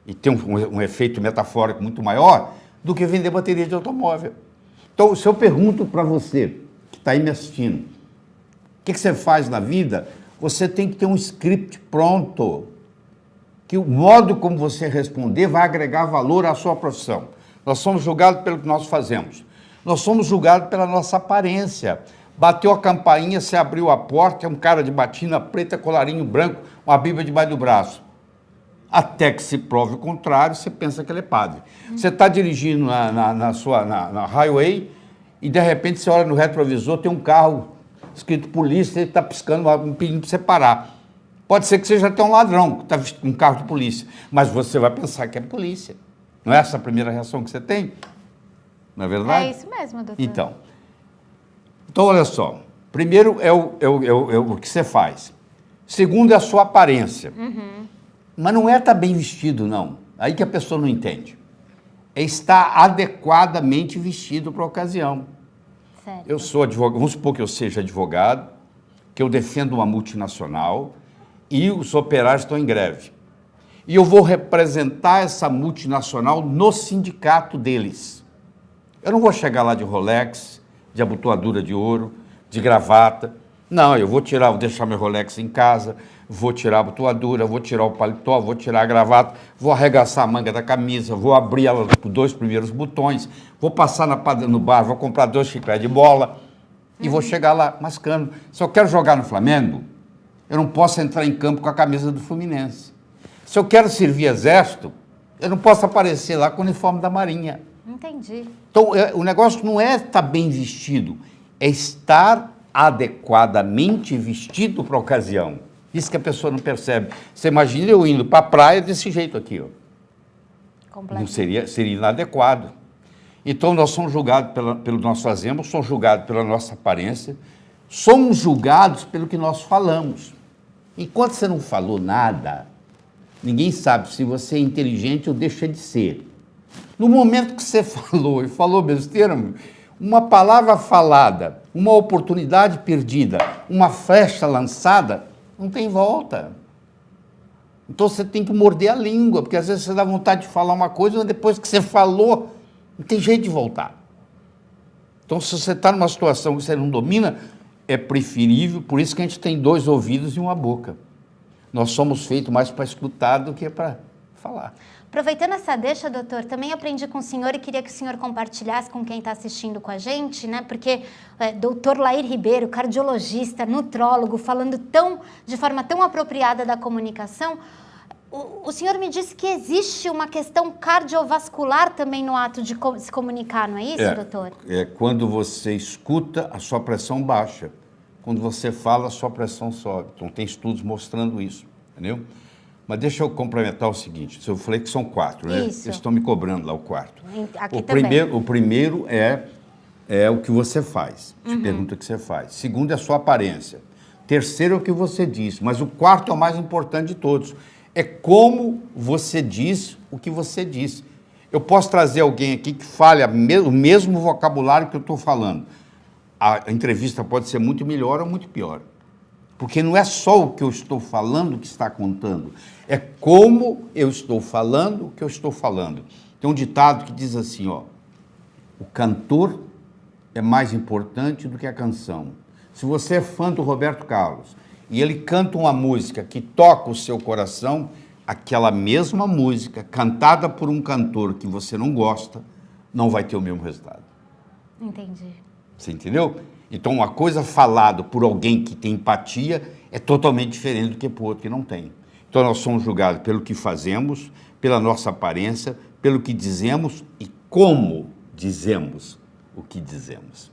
[SPEAKER 2] e tem um efeito metafórico muito maior do que vender bateria de automóvel. Então, se eu pergunto para você, que está aí me assistindo, o que você faz na vida, você tem que ter um script pronto, que o modo como você responder vai agregar valor à sua profissão. Nós somos julgados pelo que nós fazemos. Nós somos julgados pela nossa aparência. Bateu a campainha, você abriu a porta, é um cara de batina preta, colarinho branco, uma Bíblia debaixo do braço. Até que se prove o contrário, você pensa que ele é padre. Você está dirigindo na highway e, de repente, você olha no retrovisor, tem um carro escrito polícia, ele está piscando, pedindo para você parar. Pode ser que seja até um ladrão que está vestindo um carro de polícia, mas você vai pensar que é polícia. Não é essa a primeira reação que você tem? Não é verdade?
[SPEAKER 1] É isso mesmo, doutor.
[SPEAKER 2] Então olha só. Primeiro é o que você faz. Segundo é a sua aparência.
[SPEAKER 1] Uhum.
[SPEAKER 2] Mas não é estar bem vestido, não. Aí que a pessoa não entende. É estar adequadamente vestido para a ocasião.
[SPEAKER 1] Certo.
[SPEAKER 2] Eu sou advogado, vamos supor que eu seja advogado, que eu defendo uma multinacional e os operários estão em greve. E eu vou representar essa multinacional no sindicato deles. Eu não vou chegar lá de Rolex, de abotoadura de ouro, de gravata. Não, eu vou deixar meu Rolex em casa, vou tirar a abotoadura, vou tirar o paletó, vou tirar a gravata, vou arregaçar a manga da camisa, vou abrir ela com 2 primeiros botões, vou passar no bar, vou comprar 2 chicletes de bola e vou chegar lá mascando. Se eu quero jogar no Flamengo, eu não posso entrar em campo com a camisa do Fluminense. Se eu quero servir exército, eu não posso aparecer lá com o uniforme da Marinha.
[SPEAKER 1] Entendi.
[SPEAKER 2] Então, o negócio não é estar bem vestido, é estar adequadamente vestido para a ocasião. Isso que a pessoa não percebe. Você imagina eu indo para a praia desse jeito aqui, ó. Não seria inadequado. Então, nós somos julgados pelo que nós fazemos, somos julgados pela nossa aparência, somos julgados pelo que nós falamos. Enquanto você não falou nada, ninguém sabe se você é inteligente ou deixa de ser. No momento que você falou e falou besteira, uma palavra falada, uma oportunidade perdida, uma flecha lançada, não tem volta. Então você tem que morder a língua, porque às vezes você dá vontade de falar uma coisa, mas depois que você falou, não tem jeito de voltar. Então, se você está numa situação que você não domina, é preferível, por isso que a gente tem 2 ouvidos e uma boca. Nós somos feitos mais para escutar do que para falar.
[SPEAKER 1] Aproveitando essa deixa, doutor, também aprendi com o senhor e queria que o senhor compartilhasse com quem está assistindo com a gente, né? Porque doutor Lair Ribeiro, cardiologista, nutrólogo, falando de forma tão apropriada da comunicação, o senhor me disse que existe uma questão cardiovascular também no ato de se comunicar, não é isso, doutor?
[SPEAKER 2] Quando você escuta, a sua pressão baixa. Quando você fala, a sua pressão sobe. Então, tem estudos mostrando isso, entendeu? Mas deixa eu complementar o seguinte, eu falei que são 4, né?
[SPEAKER 1] Isso.
[SPEAKER 2] Eles estão me cobrando lá o quarto.
[SPEAKER 1] Aqui também.
[SPEAKER 2] O primeiro é o que você faz, te pergunta o que você faz. Segundo é a sua aparência. Terceiro é o que você diz, mas o quarto é o mais importante de todos. É como você diz o que você diz. Eu posso trazer alguém aqui que fale o mesmo vocabulário que eu estou falando. A entrevista pode ser muito melhor ou muito pior. Porque não é só o que eu estou falando que está contando, é como eu estou falando o que eu estou falando. Tem um ditado que diz assim, ó, o cantor é mais importante do que a canção. Se você é fã do Roberto Carlos e ele canta uma música que toca o seu coração, aquela mesma música cantada por um cantor que você não gosta, não vai ter o mesmo resultado.
[SPEAKER 1] Entendi.
[SPEAKER 2] Você entendeu? Então, uma coisa falada por alguém que tem empatia é totalmente diferente do que por outro que não tem. Então, nós somos julgados pelo que fazemos, pela nossa aparência, pelo que dizemos e como dizemos o que dizemos.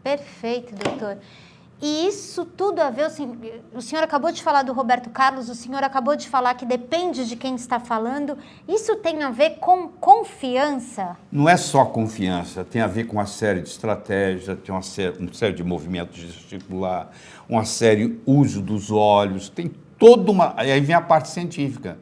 [SPEAKER 1] Perfeito, doutor. E isso tudo a ver, o senhor acabou de falar do Roberto Carlos, o senhor acabou de falar que depende de quem está falando. Isso tem a ver com confiança?
[SPEAKER 2] Não é só confiança, tem a ver com uma série de estratégias, tem uma série de movimentos gesticular, uma série de uso dos olhos, tem toda uma... Aí vem a parte científica.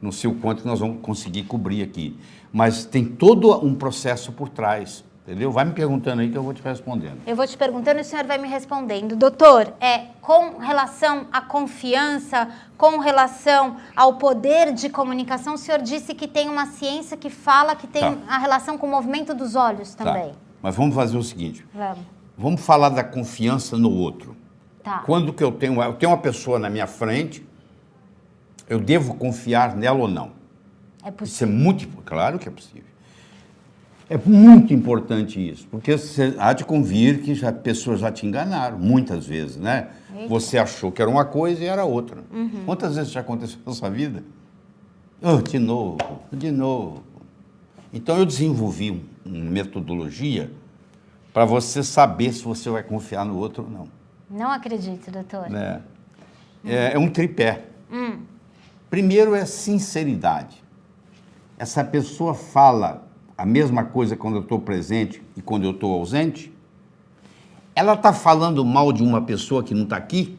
[SPEAKER 2] Não sei o quanto nós vamos conseguir cobrir aqui, mas tem todo um processo por trás. Entendeu? Vai me perguntando aí que eu vou te respondendo.
[SPEAKER 1] Eu vou te perguntando e o senhor vai me respondendo. Doutor, com relação à confiança, com relação ao poder de comunicação, o senhor disse que tem uma ciência que fala que tem a relação com o movimento dos olhos também.
[SPEAKER 2] Mas vamos fazer o seguinte.
[SPEAKER 1] Vamos.
[SPEAKER 2] Vamos falar da confiança no outro.
[SPEAKER 1] Tá.
[SPEAKER 2] Quando que eu tenho uma pessoa na minha frente, eu devo confiar nela ou não?
[SPEAKER 1] É possível.
[SPEAKER 2] Isso é muito... Claro que é possível. É muito importante isso, porque você há de convir que pessoas já te enganaram, muitas vezes, né?
[SPEAKER 1] Eita.
[SPEAKER 2] Você achou que era uma coisa e era outra. Quantas vezes já aconteceu na sua vida? De novo, de novo. Então eu desenvolvi uma metodologia para você saber se você vai confiar no outro ou não.
[SPEAKER 1] Não acredito, doutor.
[SPEAKER 2] Né? É um tripé. Primeiro é sinceridade. Essa pessoa fala a mesma coisa quando eu estou presente e quando eu estou ausente? Ela está falando mal de uma pessoa que não está aqui?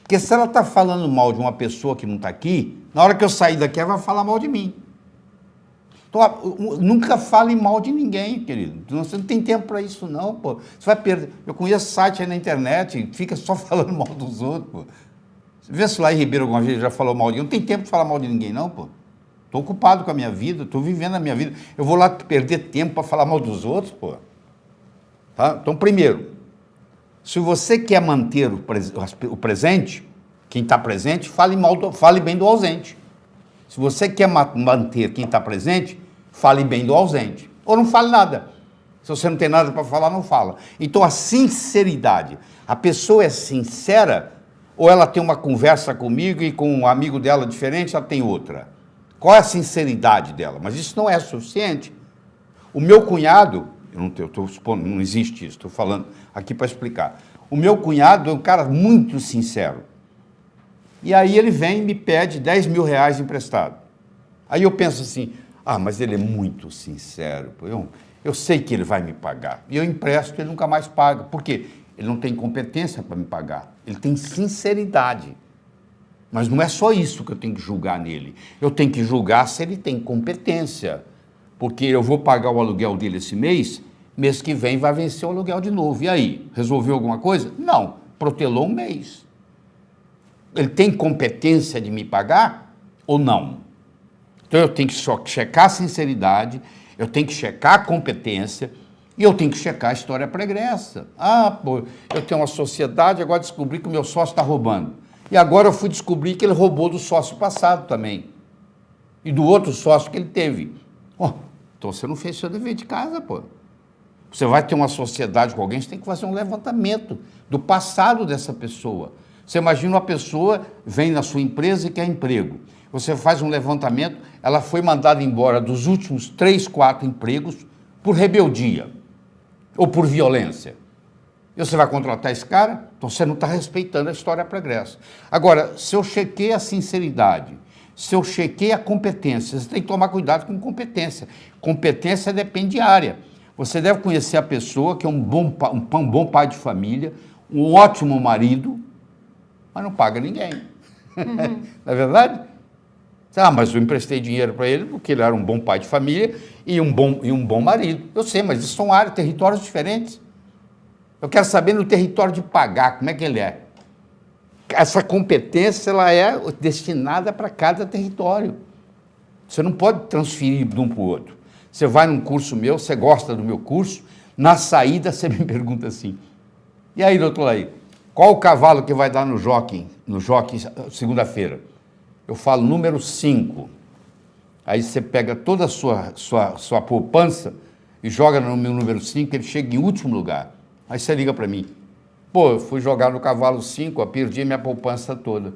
[SPEAKER 2] Porque se ela está falando mal de uma pessoa que não está aqui, na hora que eu sair daqui, ela vai falar mal de mim. Então, nunca fale mal de ninguém, querido. Você não tem tempo para isso, não, pô. Você vai perder. Eu conheço site aí na internet, fica só falando mal dos outros, pô. Vê se lá em Ribeiro alguma vez já falou mal de ninguém. Não tem tempo de falar mal de ninguém, não, pô. Estou ocupado com a minha vida, estou vivendo a minha vida. Eu vou lá perder tempo para falar mal dos outros, pô. Tá? Então, primeiro, se você quer manter o presente, quem está presente, fale bem do ausente. Se você quer manter quem está presente, fale bem do ausente. Ou não fale nada. Se você não tem nada para falar, não fala. Então, a sinceridade. A pessoa é sincera ou ela tem uma conversa comigo e com um amigo dela diferente, ela tem outra? Qual é a sinceridade dela? Mas isso não é suficiente. O meu cunhado, eu estou supondo, não existe isso, estou falando aqui para explicar. O meu cunhado é um cara muito sincero. E aí ele vem e me pede 10 mil reais emprestado. Aí eu penso assim, mas ele é muito sincero, eu sei que ele vai me pagar. E eu empresto e ele nunca mais paga. Por quê? Ele não tem competência para me pagar. Ele tem sinceridade. Mas não é só isso que eu tenho que julgar nele. Eu tenho que julgar se ele tem competência. Porque eu vou pagar o aluguel dele esse mês que vem vai vencer o aluguel de novo. E aí? Resolveu alguma coisa? Não. Protelou um mês. Ele tem competência de me pagar ou não? Então eu tenho que só checar a sinceridade, eu tenho que checar a competência e eu tenho que checar a história pregressa. Eu tenho uma sociedade, agora descobri que o meu sócio está roubando. E agora eu fui descobrir que ele roubou do sócio passado também. E do outro sócio que ele teve. Então você não fez seu dever de casa, pô. Você vai ter uma sociedade com alguém, você tem que fazer um levantamento do passado dessa pessoa. Você imagina uma pessoa, vem na sua empresa e quer emprego. Você faz um levantamento, ela foi mandada embora dos últimos 3, 4 empregos por rebeldia ou por violência. E você vai contratar esse cara? Então você não está respeitando a história pregressa. Agora, se eu chequei a sinceridade, se eu chequei a competência, você tem que tomar cuidado com competência. Competência depende de área. Você deve conhecer a pessoa que é um bom pai de família, um ótimo marido, mas não paga ninguém. Uhum. Não é verdade? Ah, mas eu emprestei dinheiro para ele porque ele era um bom pai de família e um bom marido. Eu sei, mas isso são áreas, territórios diferentes. Eu quero saber no território de pagar, como é que ele é. Essa competência ela é destinada para cada território. Você não pode transferir de um para o outro. Você vai num curso meu, você gosta do meu curso, na saída você me pergunta assim, e aí, doutor Laí, qual o cavalo que vai dar no jockey segunda-feira? Eu falo número 5. Aí você pega toda a sua poupança e joga no meu número 5, ele chega em último lugar. Aí você liga para mim, pô, eu fui jogar no cavalo 5, perdi minha poupança toda.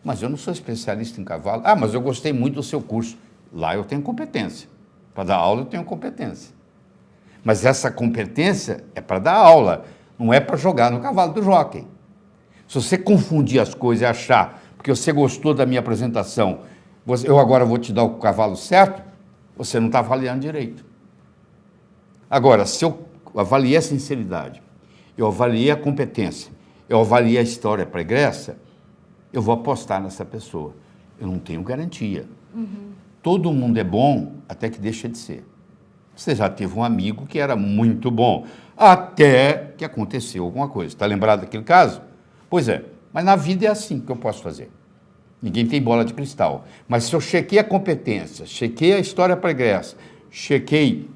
[SPEAKER 2] Mas eu não sou especialista em cavalo. Ah, mas eu gostei muito do seu curso. Lá eu tenho competência. Para dar aula eu tenho competência. Mas essa competência é para dar aula, não é para jogar no cavalo do jockey. Se você confundir as coisas e achar, porque você gostou da minha apresentação, eu agora vou te dar o cavalo certo, você não está avaliando direito. Agora, se eu avaliei a sinceridade, eu avaliei a competência, eu avaliei a história pregressa, eu vou apostar nessa pessoa. Eu não tenho garantia. Uhum. Todo mundo é bom até que deixa de ser. Você já teve um amigo que era muito bom, até que aconteceu alguma coisa. Está lembrado daquele caso? Pois é, mas na vida é assim que eu posso fazer. Ninguém tem bola de cristal. Mas se eu chequei a competência, chequei a história pregressa, chequei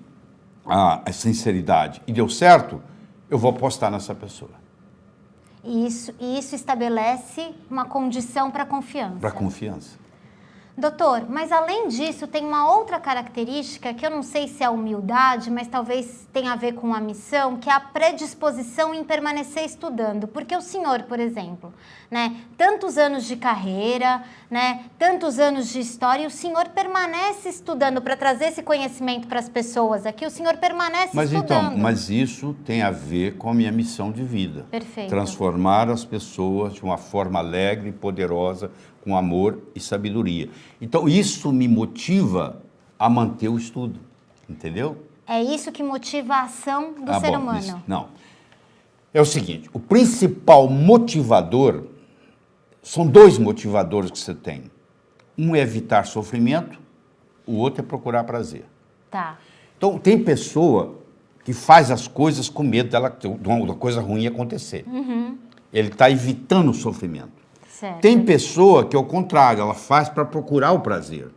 [SPEAKER 2] a sinceridade e deu certo, eu vou apostar nessa pessoa.
[SPEAKER 1] E isso estabelece uma condição para confiança.
[SPEAKER 2] Para confiança.
[SPEAKER 1] Doutor, mas além disso, tem uma outra característica que eu não sei se é humildade, mas talvez tenha a ver com a missão, que é a predisposição em permanecer estudando. Porque o senhor, por exemplo, né, tantos anos de carreira, né, tantos anos de história, e o senhor permanece estudando para trazer esse conhecimento para as pessoas aqui, o senhor permanece estudando.
[SPEAKER 2] Mas isso tem a ver com a minha missão de vida.
[SPEAKER 1] Perfeito.
[SPEAKER 2] Transformar as pessoas de uma forma alegre e poderosa, com amor e sabedoria. Então, isso me motiva a manter o estudo, entendeu?
[SPEAKER 1] É isso que motiva a ação do ser humano.
[SPEAKER 2] Isso, não. É o seguinte, o principal motivador, são dois motivadores que você tem. Um é evitar sofrimento, o outro é procurar prazer.
[SPEAKER 1] Tá.
[SPEAKER 2] Então, tem pessoa que faz as coisas com medo de uma coisa ruim acontecer. Uhum. Ele está evitando o sofrimento.
[SPEAKER 1] Certo.
[SPEAKER 2] Tem pessoa que, ao contrário, ela faz para procurar o prazer.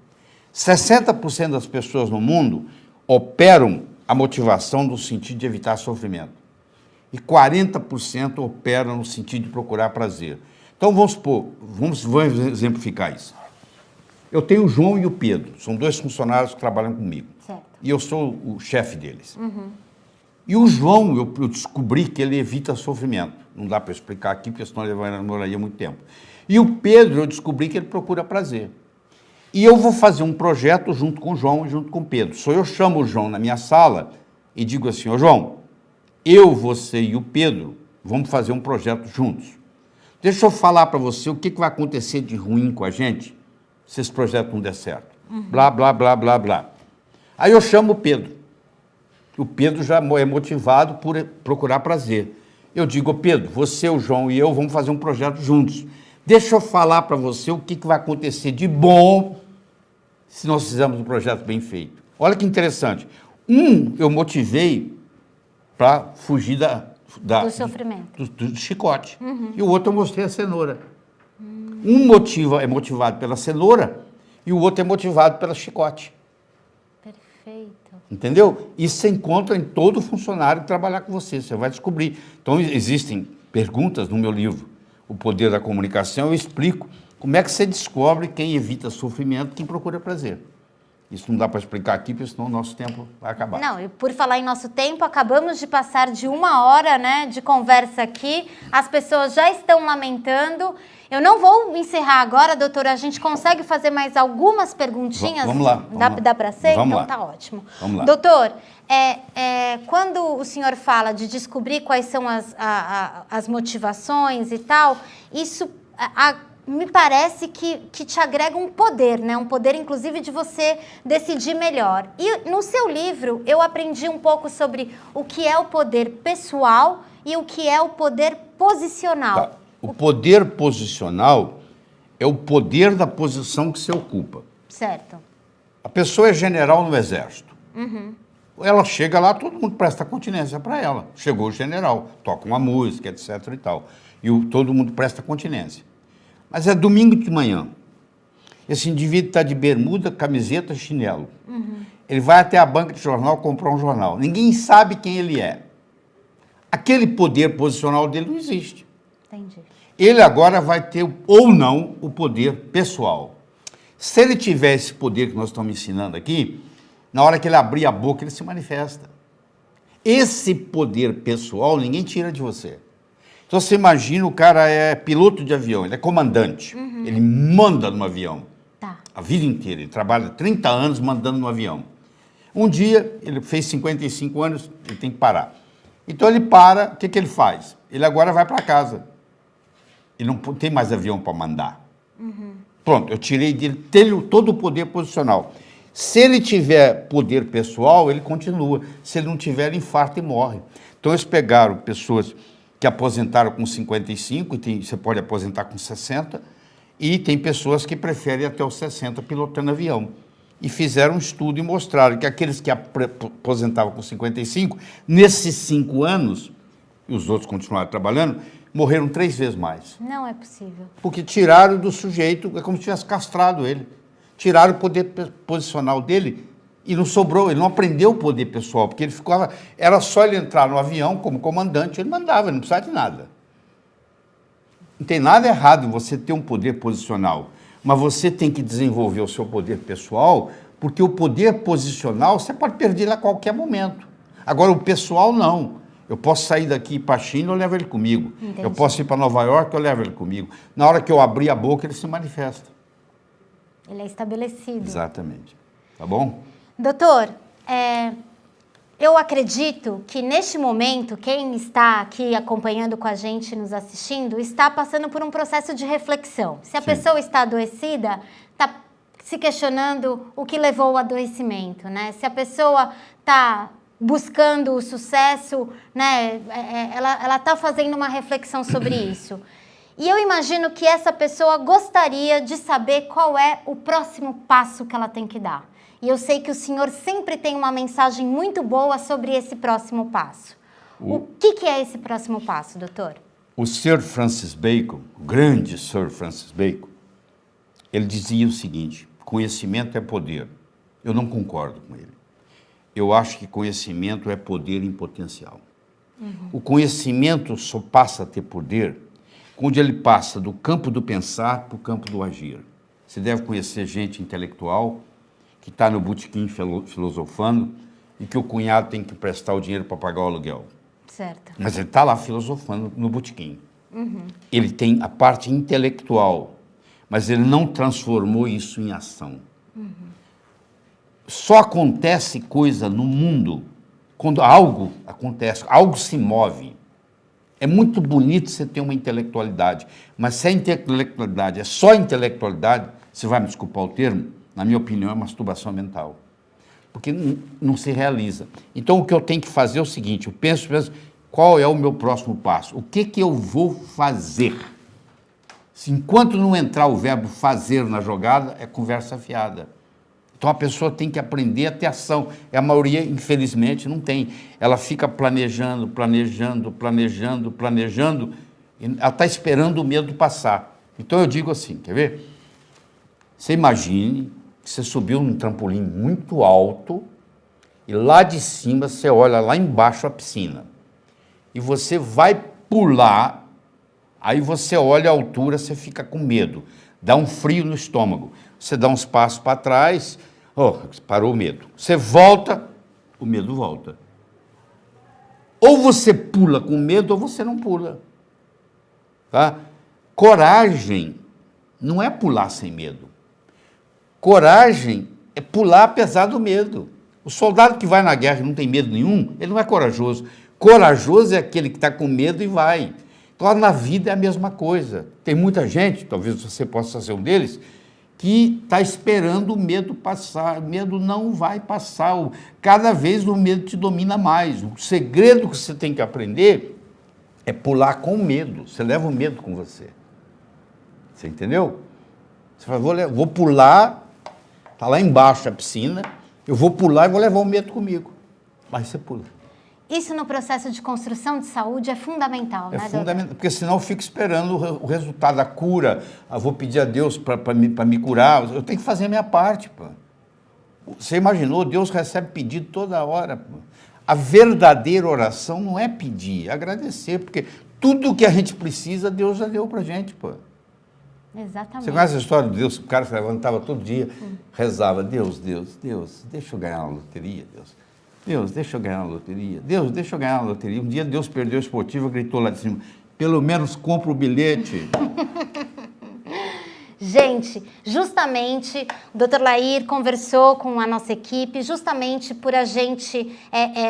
[SPEAKER 2] 60% das pessoas no mundo operam a motivação no sentido de evitar sofrimento. E 40% operam no sentido de procurar prazer. Então, vamos exemplificar isso. Eu tenho o João e o Pedro, são dois funcionários que trabalham comigo.
[SPEAKER 1] Certo.
[SPEAKER 2] E eu sou o chefe deles. Uhum. E o João, eu descobri que ele evita sofrimento. Não dá para explicar aqui, porque senão ele demoraria muito tempo. E o Pedro, eu descobri que ele procura prazer. E eu vou fazer um projeto junto com o João e junto com o Pedro. Eu chamo o João na minha sala e digo assim, ô João, eu, você e o Pedro vamos fazer um projeto juntos. Deixa eu falar para você o que vai acontecer de ruim com a gente se esse projeto não der certo. Uhum. Blá, blá, blá, blá, blá. Aí eu chamo o Pedro. O Pedro já é motivado por procurar prazer. Eu digo, Pedro, você, o João e eu vamos fazer um projeto juntos. Deixa eu falar para você o que vai acontecer de bom se nós fizermos um projeto bem feito. Olha que interessante. Eu motivei para fugir
[SPEAKER 1] do sofrimento.
[SPEAKER 2] Do chicote. Uhum. E o outro eu mostrei a cenoura. Um é motivado pela cenoura e o outro é motivado pelo chicote.
[SPEAKER 1] Perfeito.
[SPEAKER 2] Entendeu? Isso você encontra em todo funcionário que trabalhar com você vai descobrir. Então, existem perguntas no meu livro, O Poder da Comunicação, eu explico como é que você descobre quem evita sofrimento e quem procura prazer. Isso não dá para explicar aqui, porque senão o nosso tempo vai acabar.
[SPEAKER 1] Não, e por falar em nosso tempo, acabamos de passar de 1 hora, né, de conversa aqui. As pessoas já estão lamentando. Eu não vou encerrar agora, doutora. A gente consegue fazer mais algumas perguntinhas?
[SPEAKER 2] Vamos lá.
[SPEAKER 1] Dá para ser?
[SPEAKER 2] Vamos
[SPEAKER 1] então
[SPEAKER 2] lá.
[SPEAKER 1] tá ótimo.
[SPEAKER 2] Vamos lá.
[SPEAKER 1] Doutor, quando o senhor fala de descobrir quais são as motivações e tal, isso me parece que te agrega um poder, né? Um poder, inclusive, de você decidir melhor. E no seu livro, eu aprendi um pouco sobre o que é o poder pessoal e o que é o poder posicional.
[SPEAKER 2] Tá. O poder posicional é o poder da posição que você ocupa.
[SPEAKER 1] Certo.
[SPEAKER 2] A pessoa é general no exército. Ela chega lá, todo mundo presta continência para ela. Chegou o general, toca uma música, etc. e tal. E todo mundo presta continência. Mas é domingo de manhã. Esse indivíduo está de bermuda, camiseta, chinelo. Ele vai até a banca de jornal comprar um jornal. Ninguém sabe quem ele é. Aquele poder posicional dele não existe.
[SPEAKER 1] Entendi.
[SPEAKER 2] Ele agora vai ter, ou não, o poder pessoal. Se ele tiver esse poder que nós estamos ensinando aqui, na hora que ele abrir a boca, ele se manifesta. Esse poder pessoal, ninguém tira de você. Então, você imagina, o cara é piloto de avião, ele é comandante, ele manda no avião.
[SPEAKER 1] Tá.
[SPEAKER 2] A vida inteira, ele trabalha 30 anos mandando no avião. Um dia, ele fez 55 anos, ele tem que parar. Então, ele para, o que ele faz? Ele agora vai para casa. Ele não tem mais avião para mandar. Pronto, eu tirei dele todo o poder posicional. Se ele tiver poder pessoal, ele continua. Se ele não tiver, ele infarta e morre. Então, eles pegaram pessoas que aposentaram com 55, e você pode aposentar com 60, e tem pessoas que preferem até os 60 pilotando avião. E fizeram um estudo e mostraram que aqueles que aposentavam com 55, nesses 5 anos, e os outros continuaram trabalhando, morreram 3 vezes mais.
[SPEAKER 1] Não é possível.
[SPEAKER 2] Porque tiraram do sujeito, é como se tivesse castrado ele. Tiraram o poder posicional dele e não sobrou, ele não aprendeu o poder pessoal, porque ele ficava, era só ele entrar no avião como comandante, ele mandava, ele não precisava de nada. Não tem nada errado em você ter um poder posicional, mas você tem que desenvolver o seu poder pessoal, porque o poder posicional você pode perder ele a qualquer momento. Agora, o pessoal não. Eu posso sair daqui para a China, eu levo ele comigo.
[SPEAKER 1] Entendi.
[SPEAKER 2] Eu posso ir para Nova York, eu levo ele comigo. Na hora que eu abrir a boca, ele se manifesta.
[SPEAKER 1] Ele é estabelecido.
[SPEAKER 2] Exatamente. Tá bom?
[SPEAKER 1] Doutor, eu acredito que neste momento, quem está aqui acompanhando com a gente, nos assistindo, está passando por um processo de reflexão. Se a pessoa está adoecida, está se questionando o que levou ao adoecimento, né? Se a pessoa está buscando o sucesso, né? Ela está fazendo uma reflexão sobre isso. E eu imagino que essa pessoa gostaria de saber qual é o próximo passo que ela tem que dar. E eu sei que o senhor sempre tem uma mensagem muito boa sobre esse próximo passo. O que é esse próximo passo, doutor?
[SPEAKER 2] O Sir Francis Bacon, o grande Sir Francis Bacon, ele dizia o seguinte: conhecimento é poder. Eu não concordo com ele. Eu acho que conhecimento é poder em potencial. O conhecimento só passa a ter poder quando ele passa do campo do pensar para o campo do agir. Você deve conhecer gente intelectual que está no botequim filosofando e que o cunhado tem que prestar o dinheiro para pagar o aluguel.
[SPEAKER 1] Certo.
[SPEAKER 2] Mas ele está lá filosofando no botequim. Ele tem a parte intelectual, mas ele não transformou isso em ação. Só acontece coisa no mundo quando algo acontece, algo se move. É muito bonito você ter uma intelectualidade, mas se a intelectualidade é só intelectualidade, você vai me desculpar o termo, na minha opinião, é masturbação mental. Porque não se realiza. Então, o que eu tenho que fazer é o seguinte: eu penso, qual é o meu próximo passo? O que eu vou fazer? Se enquanto não entrar o verbo fazer na jogada, é conversa fiada. Então, a pessoa tem que aprender a ter ação. E a maioria, infelizmente, não tem. Ela fica planejando, e ela está esperando o medo passar. Então, eu digo assim, quer ver? Você imagine que você subiu num trampolim muito alto e lá de cima você olha lá embaixo a piscina. E você vai pular, aí você olha a altura, você fica com medo, dá um frio no estômago. Você dá uns passos para trás, Oh, parou o medo. Você volta, o medo volta. Ou você pula com medo ou você não pula. Tá? Coragem não é pular sem medo. Coragem é pular apesar do medo. O soldado que vai na guerra e não tem medo nenhum, ele não é corajoso. Corajoso é aquele que está com medo e vai. Então, na vida é a mesma coisa. Tem muita gente, talvez você possa ser um deles, que está esperando o medo passar. O medo não vai passar. Cada vez o medo te domina mais. O segredo que você tem que aprender é pular com medo. Você leva o medo com você. Você entendeu? Você fala, vou pular, está lá embaixo a piscina, eu vou pular e vou levar o medo comigo. Mas você pula.
[SPEAKER 1] Isso no processo de construção de saúde é fundamental, né, doutor?
[SPEAKER 2] É fundamental, porque senão eu fico esperando o resultado da cura. Eu vou pedir a Deus para me curar. Eu tenho que fazer a minha parte, pô. Você imaginou? Deus recebe pedido toda hora, pô. A verdadeira oração não é pedir, é agradecer, porque tudo que a gente precisa, Deus já deu para a gente, pô.
[SPEAKER 1] Exatamente.
[SPEAKER 2] Você conhece a história de Deus? O cara se levantava todo dia, rezava, Deus, deixa eu ganhar na loteria, Deus. Deus, deixa eu ganhar na loteria. Deus, deixa eu ganhar na loteria. Um dia Deus perdeu a esportiva, gritou lá de cima, pelo menos compra o bilhete.
[SPEAKER 1] Gente, justamente o doutor Lair conversou com a nossa equipe, justamente por a gente,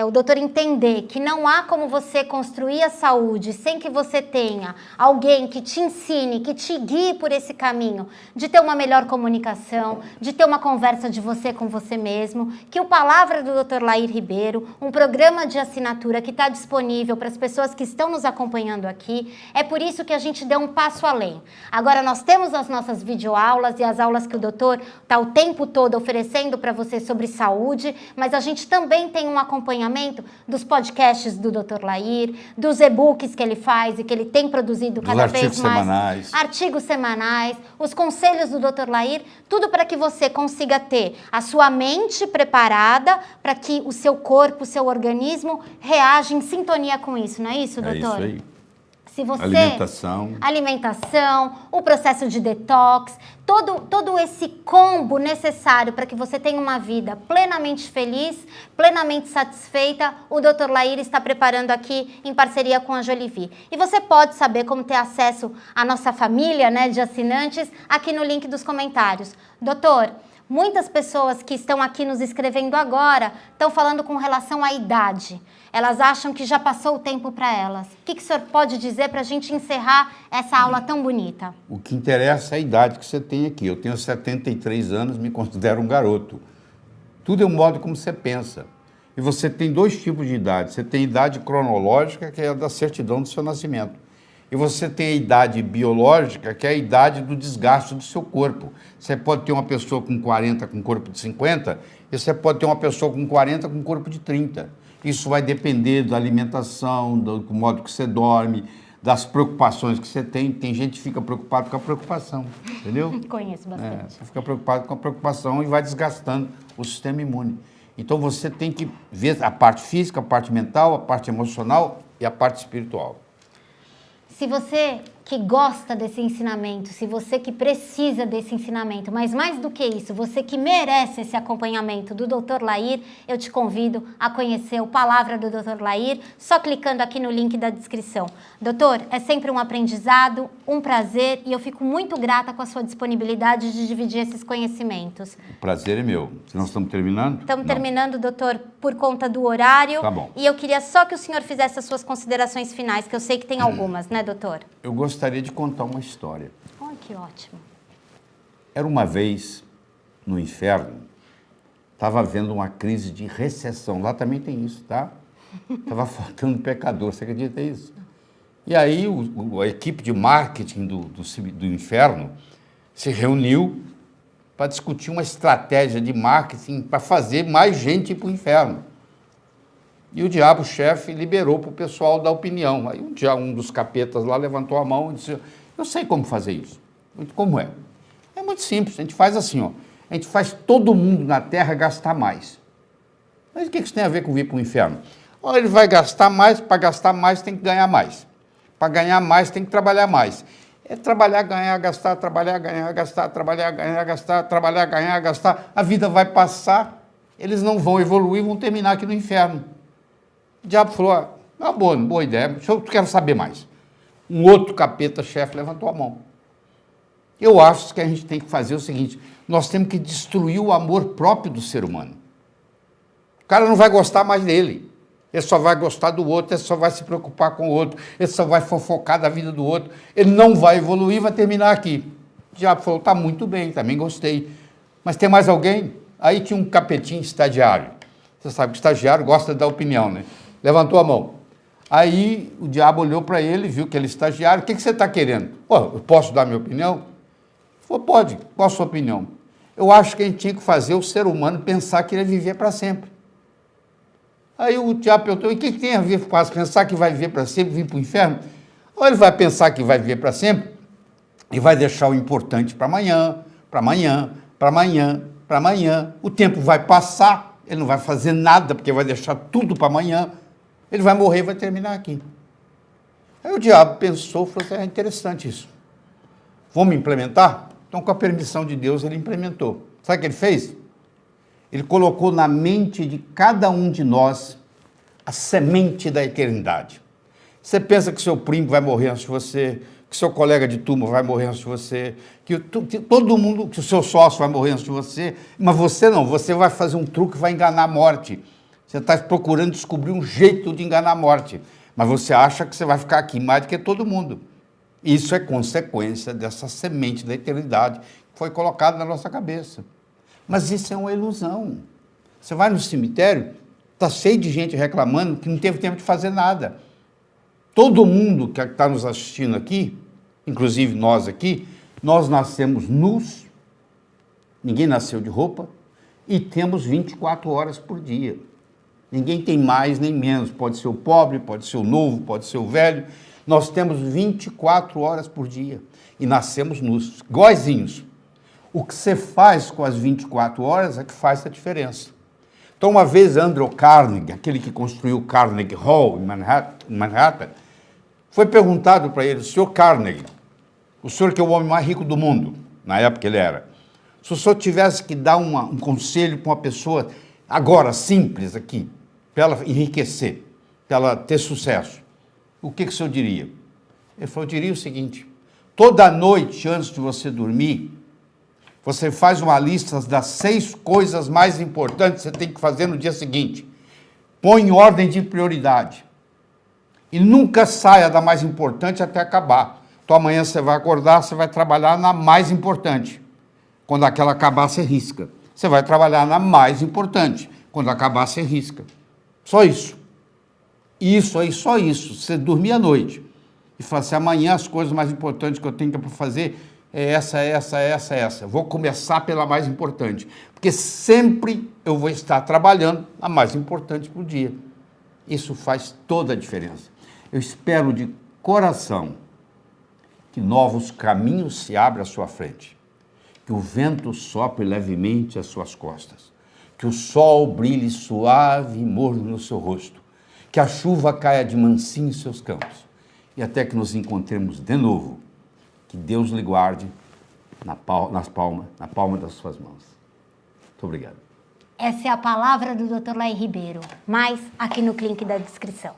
[SPEAKER 1] o doutor entender que não há como você construir a saúde sem que você tenha alguém que te ensine, que te guie por esse caminho, de ter uma melhor comunicação, de ter uma conversa de você com você mesmo, que o Palavra do Dr. Lair Ribeiro, um programa de assinatura que está disponível para as pessoas que estão nos acompanhando aqui, é por isso que a gente deu um passo além. Agora nós temos as nossas videoaulas e as aulas que o doutor está o tempo todo oferecendo para você sobre saúde, mas a gente também tem um acompanhamento dos podcasts do Dr. Lair, dos e-books que ele faz e que ele tem produzido cada vez mais. Artigos semanais, os conselhos do Dr. Lair, tudo para que você consiga ter a sua mente preparada para que o seu corpo, o seu organismo reaja em sintonia com isso, não é isso, doutor?
[SPEAKER 2] É isso aí.
[SPEAKER 1] Se você,
[SPEAKER 2] alimentação,
[SPEAKER 1] o processo de detox, todo esse combo necessário para que você tenha uma vida plenamente feliz, plenamente satisfeita, o Dr. Lair está preparando aqui em parceria com a Jolivie. E você pode saber como ter acesso à nossa família, né, de assinantes aqui no link dos comentários. Doutor, muitas pessoas que estão aqui nos escrevendo agora estão falando com relação à idade. Elas acham que já passou o tempo para elas. O que o senhor pode dizer para a gente encerrar essa aula tão bonita?
[SPEAKER 2] O que interessa é a idade que você tem aqui. Eu tenho 73 anos, me considero um garoto. Tudo é o modo como você pensa. E você tem dois tipos de idade. Você tem idade cronológica, que é a da certidão do seu nascimento. E você tem a idade biológica, que é a idade do desgaste do seu corpo. Você pode ter uma pessoa com 40 com corpo de 50, e você pode ter uma pessoa com 40 com corpo de 30. Isso vai depender da alimentação, do modo que você dorme, das preocupações que você tem. Tem gente que fica preocupado com a preocupação, entendeu?
[SPEAKER 1] Conheço bastante.
[SPEAKER 2] Você fica preocupado com a preocupação e vai desgastando o sistema imune. Então você tem que ver a parte física, a parte mental, a parte emocional e a parte espiritual.
[SPEAKER 1] Se você que gosta desse ensinamento, se você que precisa desse ensinamento, mas mais do que isso, você que merece esse acompanhamento do Dr. Lair, eu te convido a conhecer o Palavra do Dr. Lair, só clicando aqui no link da descrição. Doutor, é sempre um aprendizado, um prazer, e eu fico muito grata com a sua disponibilidade de dividir esses conhecimentos. O
[SPEAKER 2] prazer é meu. Nós estamos terminando?
[SPEAKER 1] Estamos terminando, doutor, por conta do horário.
[SPEAKER 2] Tá bom.
[SPEAKER 1] E eu queria só que o senhor fizesse as suas considerações finais, que eu sei que tem algumas, né, doutor?
[SPEAKER 2] Eu gostaria de contar uma história.
[SPEAKER 1] Oh, que ótimo.
[SPEAKER 2] Era uma vez, no inferno, estava havendo uma crise de recessão. Lá também tem isso, tá? Estava faltando pecador, você acredita nisso? E aí a equipe de marketing do inferno se reuniu para discutir uma estratégia de marketing para fazer mais gente ir para o inferno. E o diabo-chefe liberou para o pessoal dar opinião. Aí um dos capetas lá levantou a mão e disse, eu sei como fazer isso. Como é? É muito simples, a gente faz assim, ó. A gente faz todo mundo na Terra gastar mais. Mas o que isso tem a ver com vir para o inferno? Ou ele vai gastar mais, para gastar mais tem que ganhar mais. Para ganhar mais tem que trabalhar mais. É trabalhar, ganhar, gastar, trabalhar, ganhar, gastar, trabalhar, ganhar, gastar, trabalhar, ganhar, gastar. A vida vai passar, eles não vão evoluir, vão terminar aqui no inferno. O diabo falou, uma boa ideia, eu quero saber mais. Um outro capeta-chefe levantou a mão. Eu acho que a gente tem que fazer o seguinte, nós temos que destruir o amor próprio do ser humano. O cara não vai gostar mais dele. Ele só vai gostar do outro, ele só vai se preocupar com o outro, ele só vai fofocar da vida do outro, ele não vai evoluir, vai terminar aqui. O diabo falou, tá muito bem, também gostei. Mas tem mais alguém? Aí tinha um capetinho estagiário. Você sabe que o estagiário gosta de dar opinião, né? Levantou a mão. Aí o diabo olhou para ele, viu que ele é estagiário, o que você está querendo? Eu posso dar minha opinião? Ele falou, pode, qual a sua opinião? Eu acho que a gente tinha que fazer o ser humano pensar que ele ia viver para sempre. Aí o diabo perguntou, e o que tem a ver com pensar que vai viver para sempre, vir para o inferno? Ou ele vai pensar que vai viver para sempre e vai deixar o importante para amanhã, para amanhã, para amanhã, para amanhã. O tempo vai passar, ele não vai fazer nada, porque vai deixar tudo para amanhã. Ele vai morrer e vai terminar aqui. Aí o diabo pensou, falou, é interessante isso. Vamos implementar? Então, com a permissão de Deus, ele implementou. Sabe o que ele fez? Ele colocou na mente de cada um de nós a semente da eternidade. Você pensa que seu primo vai morrer antes de você, que seu colega de turma vai morrer antes de você, que todo mundo, que o seu sócio vai morrer antes de você, mas você não, você vai fazer um truque, vai enganar a morte. Você está procurando descobrir um jeito de enganar a morte, mas você acha que você vai ficar aqui mais do que todo mundo. Isso é consequência dessa semente da eternidade que foi colocada na nossa cabeça. Mas isso é uma ilusão. Você vai no cemitério, está cheio de gente reclamando que não teve tempo de fazer nada. Todo mundo que está nos assistindo aqui, inclusive nós aqui, nós nascemos nus, ninguém nasceu de roupa, e temos 24 horas por dia. Ninguém tem mais nem menos, pode ser o pobre, pode ser o novo, pode ser o velho. Nós temos 24 horas por dia e nascemos nus, iguaizinhos. O que você faz com as 24 horas é que faz a diferença. Então, uma vez, Andrew Carnegie, aquele que construiu o Carnegie Hall em Manhattan, foi perguntado para ele, senhor Carnegie, o senhor que é o homem mais rico do mundo, na época ele era, se o senhor tivesse que dar um conselho para uma pessoa, agora, simples aqui, para ela enriquecer, para ela ter sucesso, o que o senhor diria? Ele falou, eu diria o seguinte, toda noite, antes de você dormir, você faz uma lista das 6 coisas mais importantes que você tem que fazer no dia seguinte. Põe em ordem de prioridade. E nunca saia da mais importante até acabar. Então amanhã você vai acordar, você vai trabalhar na mais importante. Quando aquela acabar, você risca. Você vai trabalhar na mais importante. Quando acabar, você risca. Só isso. Isso aí, só isso. Você dormir à noite e falar assim, amanhã as coisas mais importantes que eu tenho para fazer é essa. Vou começar pela mais importante, porque sempre eu vou estar trabalhando a mais importante por dia. Isso faz toda a diferença. Eu espero de coração que novos caminhos se abram à sua frente, que o vento sopre levemente às suas costas, que o sol brilhe suave e morno no seu rosto, que a chuva caia de mansinho em seus campos, e até que nos encontremos de novo. Que Deus lhe guarde na palma das suas mãos. Muito obrigado.
[SPEAKER 1] Essa é a palavra do Dr. Laí Ribeiro, mais aqui no link da descrição.